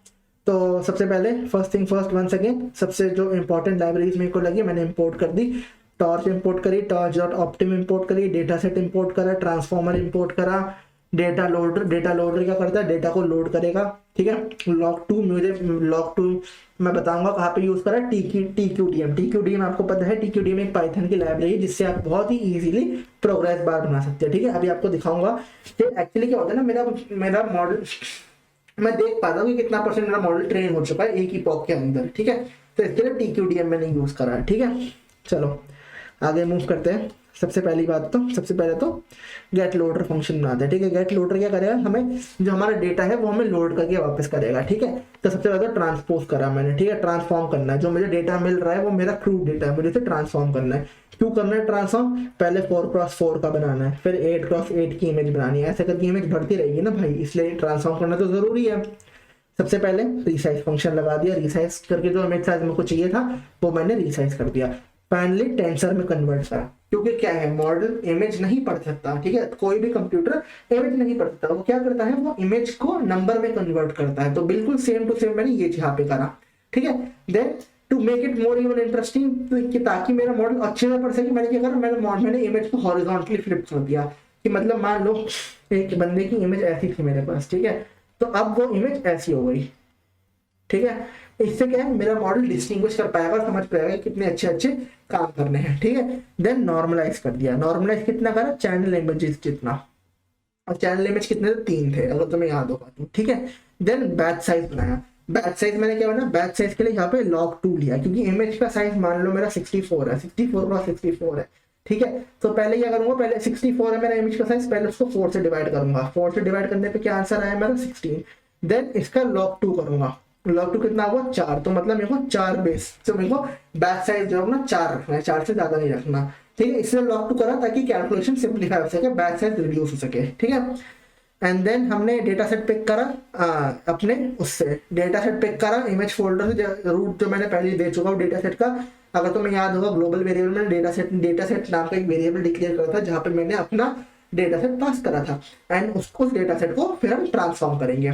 तो सबसे पहले first thing first, once again सबसे जो इंपॉर्टेंट लाइब्रेरीज मेरे को लगी मैंने इंपोर्ट कर दी। टॉर्च इंपोर्ट करी, torch.optim इंपोर्ट करी, डेटा सेट इंपोर्ट करा, ट्रांसफॉर्मर इंपोर्ट करा, डेटा लोडर क्या करता है, डेटा को लोड करेगा, ठीक है। log2 मैं बताऊंगा कहाँ पे यूज करा, TQDM आपको पता है, TQDM एक पाइथन की लाइब्रेरी जिससे आप बहुत ही इजीली प्रोग्रेस बार बना सकते हैं, ठीक है। अभी आपको दिखाऊंगा कि एक्चुअली क्या होता है ना, मेरा मॉडल मैं देख पाता हूँ कि कितना परसेंट मेरा मॉडल ट्रेन हो चुका है एक ही पॉक के अंदर, ठीक है। तो इसके लिए TQDM मैंने यूज करा है, ठीक है। चलो आगे मूव करते हैं। सबसे पहले तो गेट लोडर फंक्शन बनाते हैं, ठीक है। गेट लोडर क्या करेगा, हमें जो हमारा डेटा है वो हमें लोड करके वापस करेगा, ठीक है। तो सबसे पहले तो ट्रांसपोज करा मैंने, ठीक है, ट्रांसफॉर्म करना है, जो मुझे डेटा मिल रहा है वो मेरा क्रूड डेटा है, मुझे इसे ट्रांसफॉर्म करना है। क्यों करना है ट्रांसफॉर्म, पहले 4x4 का बनाना है, फिर 8x8 की इमेज बनानी है, ऐसे करके इमेज बढ़ती रहेगी ना भाई, इसलिए ट्रांसफॉर्म करना तो जरूरी है। सबसे पहले रिसाइज फंक्शन लगा दिया, रिसाइज करके जो इमेज साइज मेरे को चाहिए था वो मैंने रिसाइज कर दिया। फाइनली टेंसर में कन्वर्ट करा, क्योंकि क्या है, मॉडल इमेज नहीं पढ़ सकता, ठीक है, कोई भी कंप्यूटर इमेज नहीं पढ़ सकता, वो क्या करता है, वो इमेज को नंबर में कन्वर्ट करता है। तो बिल्कुल सेम टू सेम मैंने ये यहाँ पे करा, ठीक है। Then to make it more even interesting, ताकि मेरा मॉडल अच्छे से पढ़ सके, मैंने क्या करा, मैंने इमेज को हॉरिजॉन्टली फ्लिप कर दिया, कि मतलब मान लो एक बंदे की इमेज ऐसी थी मेरे पास, ठीक है, तो अब वो इमेज ऐसी हो गई, ठीक है। इससे क्या है, मेरा मॉडल डिस्टिंग्विश कर पाएगा, समझ पाएगा कितने अच्छे अच्छे काम करने हैं, ठीक है। देन नॉर्मलाइज कर दिया, नॉर्मलाइज कितना करा, चैनल इमेजेस जितना, और चैनल इमेज कितने थे, 3 थे अगर तुम्हें याद होगा तो, ठीक है। देन बैच साइज बनाया, बैच साइज मैंने क्या बना, बैच साइज के लिए यहाँ पे log2 लिया, क्योंकि इमेज का साइज मान लो मेरा 64 है, 64 है, ठीक है। तो पहले क्या करूंगा, पहले 64 है मेरा इमेज का साइज, पहले उसको 4 से डिवाइड करूंगा, 4 से डिवाइड करने पे क्या आंसर आया मेरा 16। देन इसका log2 करूंगा, log2 कितना हुआ 4, तो मतलब मेरे को 4 बेस, तो मेरे को बैच साइज जो है ना 4 रखना है, 4 से ज्यादा नहीं रखना, ठीक है। इसलिए log2 करा ताकि कैलकुलेशन सिंप्लीफाई हो सके, बैच साइज रिड्यूस हो सके, ठीक है। एंड देन हमने डेटा सेट पिक करा, अपने उससे डेटा सेट पिक करा इमेज फोल्डर से, रूट जो मैंने पहले दे चुका हूँ डेटा सेट का। अगर तुम्हें याद होगा ग्लोबल वेरिएबल में डेटा सेट नाम का एक वेरिएबल डिक्लेयर करा था, जहाँ पे मैंने अपना डेटा सेट पास करा था, एंड उसको उस डेटा सेट को फिर हम ट्रांसफॉर्म करेंगे।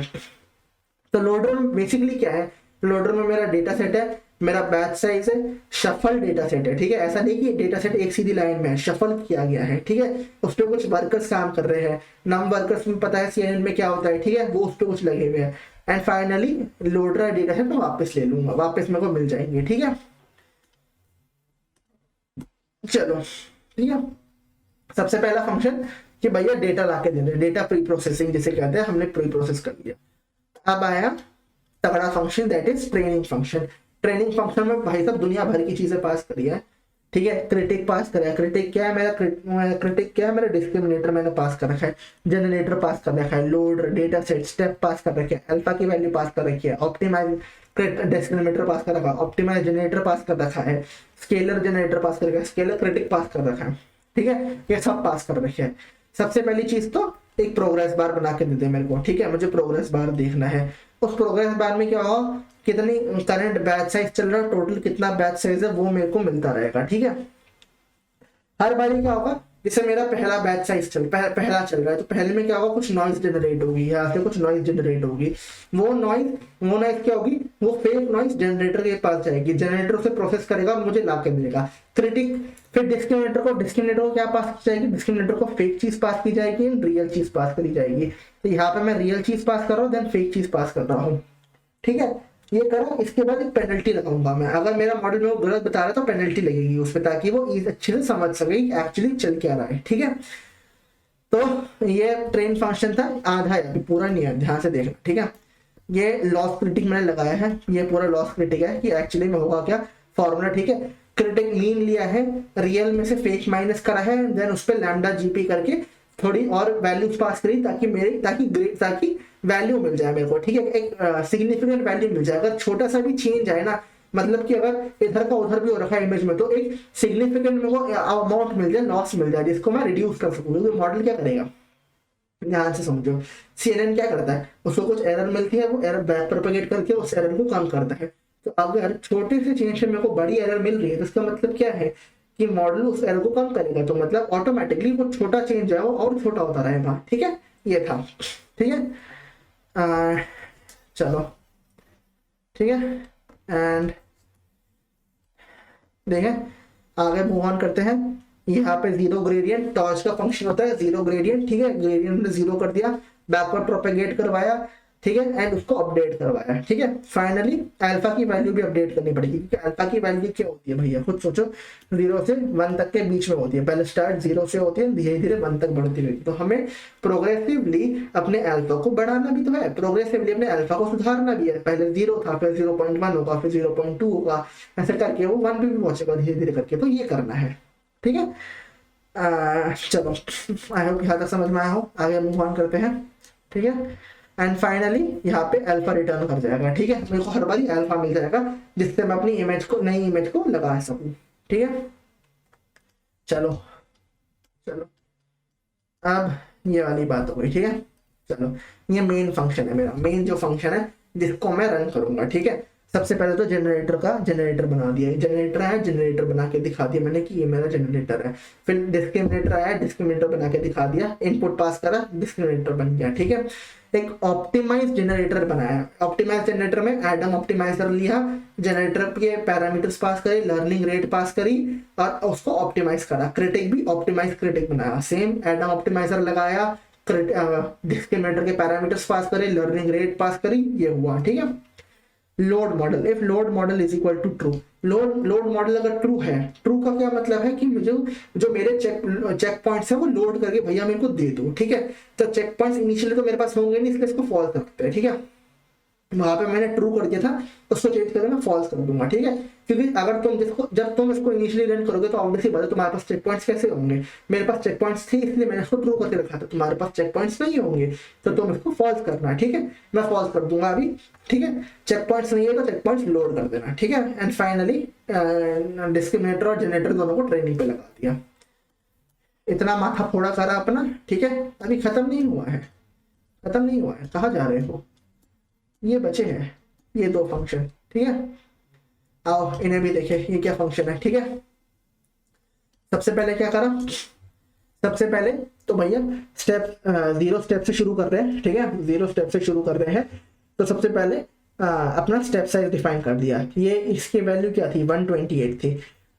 तो लोडर में बेसिकली क्या है, लोडर में मेरा डेटा सेट है, मेरा बैच साइज है, शफल डेटा सेट है, ठीक है। ऐसा नहीं कि डेटा सेट एक सीधी लाइन में है, शफल किया गया है, ठीक है। उस पर कुछ वर्कर्स काम कर रहे हैं, नम वर्कर्स में पता है CNN में क्या होता है, ठीक है, वो उस पर कुछ लगे हुए हैं। And finally loader data set मैं वापस ले लूंगा, वापस मेरे को मिल जाएंगे, ठीक है। चलो ठीक है, सबसे पहला फंक्शन कि भैया डेटा लाके दे दे, डेटा प्री प्रोसेसिंग जिसे कहते हैं, हमने प्री प्रोसेस कर दिया। अब आया तगड़ा function, that is training function. Training function में भाई साहब दुनिया भर की चीजें पास करी है, ठीक है। क्रिटिक पास करा है, क्रिटिक क्या है मेरा, क्रिटिक क्या है मेरा, डिस्क्रिमिनेटर मैंने पास कर रखा है, जनरेटर पास कर रखा है, लोड, डेटा सेट, स्टेप पास कर रखे हैं, अल्फा की वैल्यू पास कर रखी है, ऑप्टिमाइज डिस्क्रिमिनेटर पास कर रखा है, ऑप्टिमाइज जनरेटर पास कर रखा है, स्केलर जनरेटर पास कर रखा है, स्केलर क्रिटिक पास कर रखा है, ठीक है। ये सब पास कर रखे हैं। सबसे पहली चीज तो एक प्रोग्रेस बार बना के दे दे मेरे को, ठीक है, मुझे प्रोग्रेस बार देखना है। उस प्रोग्रेस बार में क्या होगा, कितनी करंट बैच साइज चल रहा है, टोटल कितना बैच साइज है वो मेरे को मिलता रहेगा, ठीक है। हर बारी क्या होगा, जैसे मेरा पहला बैच साइज पहला चल रहा है, तो पहले में क्या होगा, कुछ नॉइज जनरेट होगी, यहाँ से कुछ नॉइज जनरेट होगी, वो नॉइज क्या होगी, वो फेक नॉइज जनरेटर के पास जाएगी, जनरेटर उसे प्रोसेस करेगा और मुझे ला के मिलेगा। क्रिटिक फिर डिस्क्रिमिनेटर को क्या पास की जाएगी, डिस्क्रिमिनेटर को फेक चीज पास की जाएगी, रियल चीज पास करी जाएगी। तो यहाँ पे मैं रियल चीज पास कर रहा हूँ, देन फेक चीज पास कर रहा हूँ, ठीक है। ये करा, इसके बाद एक पेनल्टी लगाऊंगा मैं, अगर मेरा मॉडल में वो गलत बता रहा है तो पेनल्टी लगेगी उस पर, ताकि वो अच्छे से समझ सके एक्चुअली चल क्या रहा है, ठीक है। तो ये ट्रेन फंक्शन था, आधा है अभी, पूरा नहीं है, ध्यान से देखना, ठीक है। ये लॉस क्रिटिक मैंने लगाया है, ये पूरा लॉस क्रिटिक है कि एक्चुअली में होगा क्या फॉर्मूला, ठीक है। क्रिटिक मीन लिया है, रियल में से फेक माइनस करा है, देन उस पर लैम्डा जीपी करके थोड़ी और वैल्यूज पास करी, ताकि वैल्यू मिल जाए मेरे को, ठीक है, एक सिग्निफिकेंट वैल्यू मिल जाए। अगर छोटा सा भी चेंज आए ना, मतलब कि अगर इधर का उधर भी हो रखा है इमेज में, तो एक सिग्निफिकेंट मेरे को अमाउंट मिल जाए, लॉस मिल जाए, जिसको मैं रिड्यूस कर सकूँ। क्योंकि मॉडल क्या करेगा, ध्यान से समझो, CNN क्या करता है, उसको कुछ एरर मिलती है, वो एरर बैक प्रोपेगेट करके उस एरर को कम करता है। तो अगर छोटे से चेंज से मेरे को बड़ी एरर मिल रही है, तो इसका मतलब क्या है कि मॉडल उस एरर को कम करेगा, तो मतलब ऑटोमेटिकली वो छोटा चेंज है वो और छोटा होता रहेगा, ठीक है। ये था, ठीक है। चलो ठीक है, एंड देखें आगे मूव ऑन करते हैं। यहाँ पे जीरो ग्रेडियंट टॉर्च का फंक्शन होता है, जीरो ग्रेडियंट, ठीक है। ग्रेडियंट ने जीरो कर दिया, बैकवर्ड प्रोपेगेट करवाया, ठीक है, एंड उसको अपडेट करवाया, ठीक है। फाइनली अल्फा की वैल्यू भी अपडेट करनी पड़ेगी, क्योंकि अल्फा की वैल्यू क्या होती है भैया, खुद सोचो, 0 से 1 तक के बीच में होती है, पहले स्टार्ट 0 से होती है, धीरे धीरे 1 तक बढ़ती रहती है। तो हमें प्रोग्रेसिवली अपने अल्फा को बढ़ाना भी तो है, प्रोग्रेसिवली अपने अल्फा को सुधारना भी है। पहले 0 था, फिर 0.1 होगा, फिर 0.2 होगा, ऐसे करके वो 1 पे भी पहुंचेगा धीरे धीरे करके। तो ये करना है, ठीक है। चलो, आई होप यहाँ तक समझ में आया हो, आगे मूव ऑन करते हैं, ठीक है। एंड फाइनली यहाँ पे अल्फा रिटर्न कर जाएगा, ठीक है। मेरे को हर बारी अल्फा मिल जाएगा, जिससे मैं अपनी नई इमेज को लगा सकूं, ठीक है। चलो चलो, अब ये वाली बात हो गई, ठीक है। चलो, ये मेन फंक्शन है मेरा, मेन जो फंक्शन है जिसको मैं रन करूंगा, ठीक है। सबसे पहले तो जनरेटर बना दिया, जनरेटर है, जनरेटर बना के दिखा दिया मैंने कि ये मेरा जनरेटर है। फिर डिस्क्रिमिनेटर आया, डिस्क्रिमिनेटर बना के दिखा दिया, इनपुट पास करा, डिस्क्रिमिनेटर बन गया, ठीक है। एक ऑप्टिमाइज जनरेटर बनाया, ऑप्टिमाइज जनरेटर में एडम ऑप्टिमाइजर लिया, जनरेटर के पैरामीटर्स पास करे, लर्निंग रेट पास करी और उसको ऑप्टिमाइज करा। क्रिटिक भी ऑप्टिमाइज क्रिटिक बनाया, सेम एडम ऑप्टिमाइजर लगाया, डिस्क्रिमिनेटर के पैरामीटर्स पास करे, लर्निंग रेट पास करी, ये हुआ, ठीक है। Load model, if load model is equal to true, load model अगर ट्रू है, ट्रू का क्या मतलब है कि मुझे जो मेरे चेक पॉइंट्स है वो लोड करके भैया मेरे को दे दो, ठीक है। तो चेक पॉइंट्स इनिशियली तो मेरे पास होंगे नहीं, इसलिए इसको फॉल्स रखते हैं, ठीक है। वहां पे मैंने ट्रू कर दिया था, उसको चेंज करके मैं फॉल्स कर दूंगा, ठीक है। क्योंकि अगर तुम जिसको जब तुम इसको इनिशियली रन करोगे तो ऑब्वियसली बात है तुम्हारे पास चेक पॉइंट्स कैसे होंगे, मेरे पास चेक पॉइंट्स थे इसलिए मैंने इसको ट्रू करके रखा था, तुम्हारे पास चेक पॉइंट्स नहीं होंगे तो तुम इसको फॉल्स करना, ठीक है। मैं फॉल्स कर दूंगा अभी, ठीक है। चेक पॉइंट्स नहीं है तो चेक पॉइंट्स लोड कर देना, ठीक है। एंड फाइनली डिस्क्रिमिनेटर और जनरेटर दोनों को ट्रेनिंग पे लगा दिया। इतना माथा फोड़ा करा अपना, ठीक है। अभी खत्म नहीं हुआ है, खत्म नहीं हुआ है, कहाँ जा रहे हो, ये बचे हैं ये दो फंक्शन, ठीक है। आओ इन्हें भी देखें, ये क्या फंक्शन है, ठीक है। सबसे पहले क्या करा, सबसे पहले तो भैया स्टेप 0 स्टेप से शुरू कर रहे हैं, ठीक है। 0 स्टेप से शुरू कर रहे हैं तो सबसे पहले अपना स्टेप साइज डिफाइन कर दिया। ये इसकी वैल्यू क्या थी, 128 थी,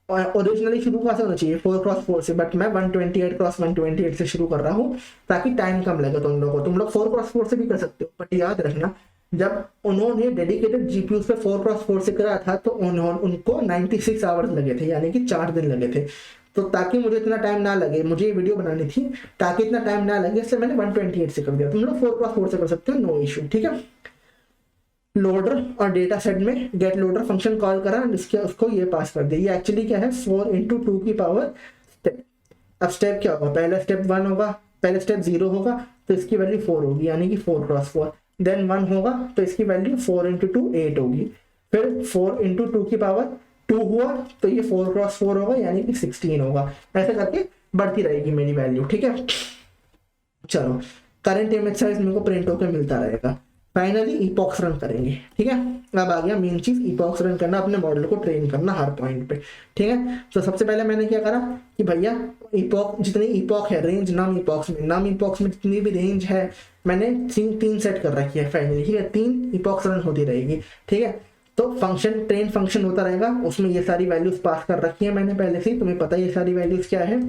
और ओरिजिनली शुरू कहाँ से होना चाहिए 4x4 से, बट मैं 128x128 से शुरू कर रहा हूँ ताकि टाइम कम लगे तुम लोगों को। तुम लोग 4x4 से भी कर सकते हो, बट याद रखना जब उन्होंने डेडिकेटेड जीपीयू पे 4x4 से करा था तो उनको 96 आवर्स लगे थे, यानी कि 4 दिन लगे थे। तो ताकि मुझे इतना टाइम ना लगे, मुझे ये वीडियो बनानी थी ताकि इतना टाइम ना लगे, इसलिए मैंने 128 से कर दिया। तुम लोग 4x4 से कर सकते हो, नो इशू, ठीक है। लोडर और डेटा सेट में गेट लोडर फंक्शन कॉल करा, इसके उसको ये पास कर दिया। ये एक्चुअली क्या है, 4 × 2 की पावर स्टेप। अब स्टेप क्या होगा, पहला स्टेप 1 होगा, पहले स्टेप 0 होगा तो इसकी वैल्यू 4 होगी, यानी कि 4x4। देन 1 होगा तो इसकी वैल्यू 4 × 2 8 होगी, फिर 4 × 2 की पावर 2 हुआ तो ये 4x4 होगा, यानी कि 16 होगा। ऐसे करके बढ़ती रहेगी मेरी वैल्यू, ठीक है। चलो करंट इमेज साइज मेरे को प्रिंट होकर मिलता रहेगा। फाइनली इपॉक्स रन करेंगे, ठीक है। अब आ गया मेन चीज, इपॉक्स रन करना, अपने मॉडल को ट्रेन करना हर पॉइंट पे, ठीक है। तो सबसे पहले मैंने क्या करा कि भैया इपॉक, जितनी इपॉक है रेंज नम इपॉक्स में जितनी भी रेंज है मैंने 3 सेट कर रखी है फाइनली, ठीक है। 3 इपॉक्स रन होती रहेगी, ठीक है। तो फंक्शन ट्रेन फंक्शन होता रहेगा, उसमें ये सारी वैल्यूज पास कर रखी है मैंने पहले से, तुम्हें पता है ये सारी वैल्यूज क्या है,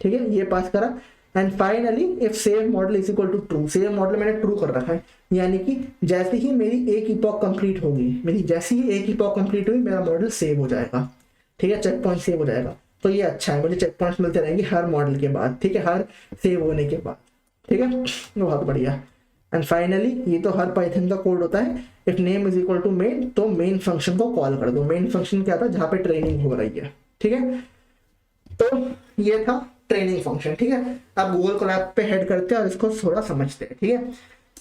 ठीक है। ये पास करा and finally if save model is equal to true, save model मैंने ट्रू कर रखा है, यानी कि जैसे ही मेरी एक इपॉक कंप्लीट होगी, मेरी जैसे ही एक इपॉक कंप्लीट हुई मेरा मॉडल सेव हो जाएगा, ठीक है। चेक पॉइंट सेव हो जाएगा, तो ये अच्छा है, मुझे चेक पॉइंट्स मिलते रहेंगे हर मॉडल के बाद, ठीक है, हर सेव होने के बाद, ठीक है। बहुत बढ़िया। एंड फाइनली ये तो हर पाइथन का कोड होता है, if name is equal to main तो मेन फंक्शन को कॉल कर दो। मेन फंक्शन क्या था, जहाँ पे ट्रेनिंग हो रही है, ठीक है। तो ये था ट्रेनिंग फंक्शन, ठीक है। अब गूगल कोलैब पे हेड करते हैं और इसको थोड़ा समझते हैं, ठीक है।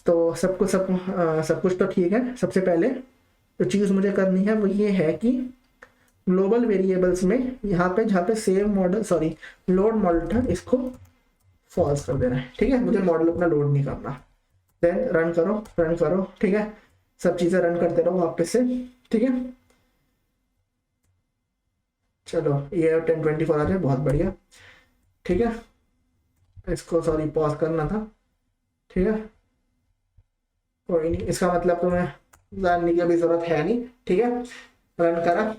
तो सब कुछ तो ठीक है। सबसे पहले जो चीज़ मुझे करनी है वो ये है कि ग्लोबल वेरिएबल्स में यहाँ पे जहाँ पे सेव मॉडल लोड मॉडल था इसको फॉल्स कर देना है, ठीक है। मुझे मॉडल अपना लोड नहीं करना। देन रन करो, ठीक है। सब चीज़ें रन करते रहो वापस से, ठीक है। चलो ये 1024 आ जाए, बहुत बढ़िया, ठीक है। इसको पॉज करना था, ठीक है। कोई नहीं, इसका मतलब तुम्हें जानने की अभी जरूरत है नहीं, ठीक है। रन करा,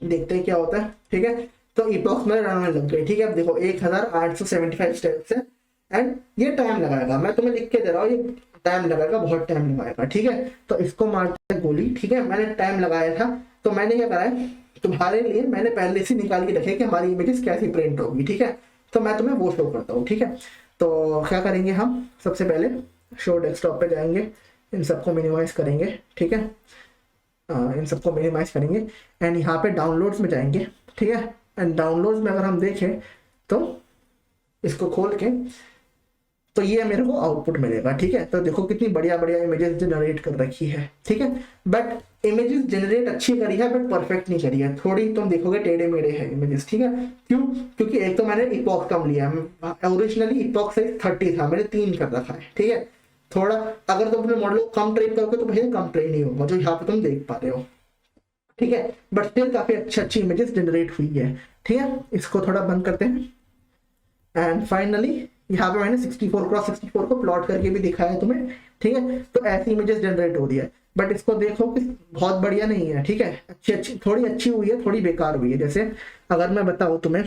देखते हैं क्या होता है, ठीक है। तो इपॉक्स में रन होने लग गई, ठीक है। अब देखो 1875 स्टेप्स है एंड ये टाइम लगाएगा, मैं तुम्हें लिख के दे रहा हूँ, ये टाइम लगाएगा, बहुत टाइम लगाएगा, ठीक है। तो इसको मारते हैं गोली, ठीक है। मैंने टाइम लगाया था तो मैंने क्या करा है, तुम्हारे लिए मैंने पहले से निकाल के रखे कि हमारी इमेजेस कैसी प्रिंट होगी, ठीक है। तो मैं तुम्हें वो शो करता हूँ, ठीक है। तो क्या करेंगे हम, सबसे पहले शो डेस्कटॉप पे जाएंगे, इन सबको मिनिमाइज करेंगे, ठीक है। इन सबको मिनिमाइज करेंगे एंड यहाँ पे डाउनलोड्स में जाएंगे, ठीक है। एंड डाउनलोड्स में अगर हम देखें तो इसको खोल के तो ये मेरे को आउटपुट मिलेगा, ठीक है। तो देखो कितनी बढ़िया बढ़िया इमेजेस जनरेट कर रखी है, ठीक है। बट इमेजेस जनरेट अच्छी करी है बट परफेक्ट नहीं करी है, थोड़ी तुम देखोगे टेढ़े मेढ़े है इमेजेस, ठीक है। क्यों, क्योंकि एक तो मैंने इपॉक्स कम लिया, ओरिजिनली इपॉक्स साइज 30 था, मैंने 3 कर रखा है, ठीक है। थोड़ा अगर तुम अपने मॉडल को कम ट्रेन करोगे तो भैया कम ट्रेन ही होगा, जो यहाँ पे तुम देख पा रहे हो, ठीक है। बट स्टिल काफी अच्छी इमेजेस जनरेट हुई है, ठीक है। इसको थोड़ा बंद करते हैं एंड फाइनली यहाँ पे मैंने 64x64 को प्लॉट करके भी दिखाया है तुम्हें, ठीक है। तो ऐसी इमेजेस जनरेट हो रही है, बट इसको देखो कि बहुत बढ़िया नहीं है, ठीक है। अच्छी थोड़ी अच्छी हुई है, थोड़ी बेकार हुई है। जैसे अगर मैं बताऊँ तुम्हें,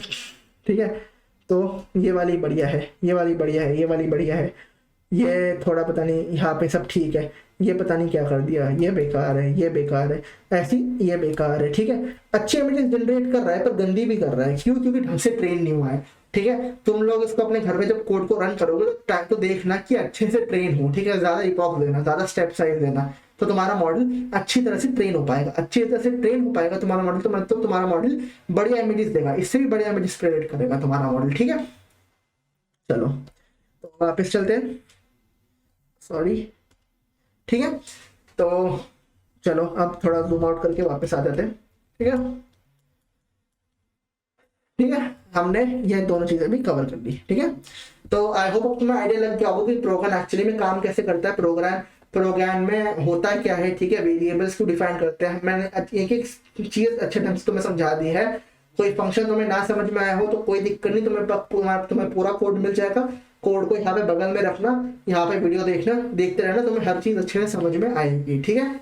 ठीक है, तो ये वाली बढ़िया है, ये वाली बढ़िया है, ये वाली बढ़िया है, ये थोड़ा पता नहीं, यहाँ पे सब ठीक है, ये पता नहीं क्या कर दिया, ये बेकार है, ये बेकार है, ऐसी ये बेकार है, ठीक है। अच्छी इमेजेस जनरेट कर रहा है पर गंदी भी कर रहा है, क्यों? क्योंकि ढंग से ट्रेन नहीं हुआ है, ठीक है। तुम लोग इसको अपने घर में जब कोड को रन करोगे तो टाइम तो देखना कि अच्छे से ट्रेन हो, ठीक है। ज्यादा इपॉक्स देना, ज्यादा स्टेप साइज देना, तो तुम्हारा मॉडल अच्छी तरह से ट्रेन हो पाएगा। अच्छी तरह से ट्रेन हो पाएगा तुम्हारा मॉडल तो मतलब तुम्हारा मॉडल बढ़िया इमेजेस देगा, इससे भी बढ़िया इमेजेस प्रेडिक्ट करेगा तुम्हारा मॉडल, ठीक है। चलो तो वापस चलते हैं, सॉरी, ठीक है। तो चलो अब थोड़ा जूम आउट करके वापस आ जाते हैं, ठीक है। ठीक है, हमने ये दोनों चीजें भी कवर कर ली, ठीक है। तो आई होप अब तुम्हें आइडिया लग गया होगा कि प्रोग्राम एक्चुअली में काम कैसे करता है, प्रोग्राम में होता क्या है, ठीक है। वेरिएबल्स को डिफाइन करते हैं, मैंने एक एक चीज अच्छे ढंग से तुम्हें समझा दी है। कोई फंक्शन तुम्हें ना समझ में आया हो तो कोई दिक्कत नहीं, तुम्हें पूरा कोड मिल जाएगा। कोड को यहाँ पे बगल में रखना, यहाँ पे वीडियो देखना, देखते रहना, तुम्हें हर चीज अच्छे से समझ में आएगी, ठीक है।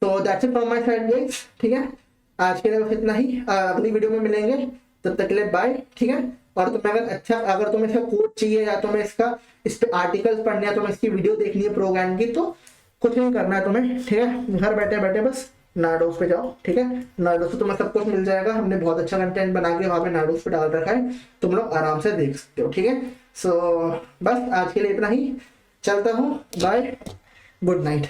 तो that's it from my side guys, ठीक है। आज के लिए बस इतना ही, अगली वीडियो में मिलेंगे, तब तक के लिए बाय, ठीक है। और तुम्हें अगर तुम्हें इसका कोड चाहिए या तुम्हें इस पे आर्टिकल्स पढ़ने हैं, तुम्हें इसकी वीडियो देखनी है प्रोग्राम की, तो कुछ नहीं करना है तुम्हें, ठीक है। घर बैठे बैठे बस नार्डोस पे जाओ, ठीक है। नार्डोस पे तुम्हें सब कुछ मिल जाएगा, हमने बहुत अच्छा कंटेंट बना के वहाँ पे नार्डोस पे डाल रखा है, तुम लोग आराम से देख सकते हो, ठीक है। सो बस आज के लिए इतना ही, चलता हूँ, बाय, गुड नाइट।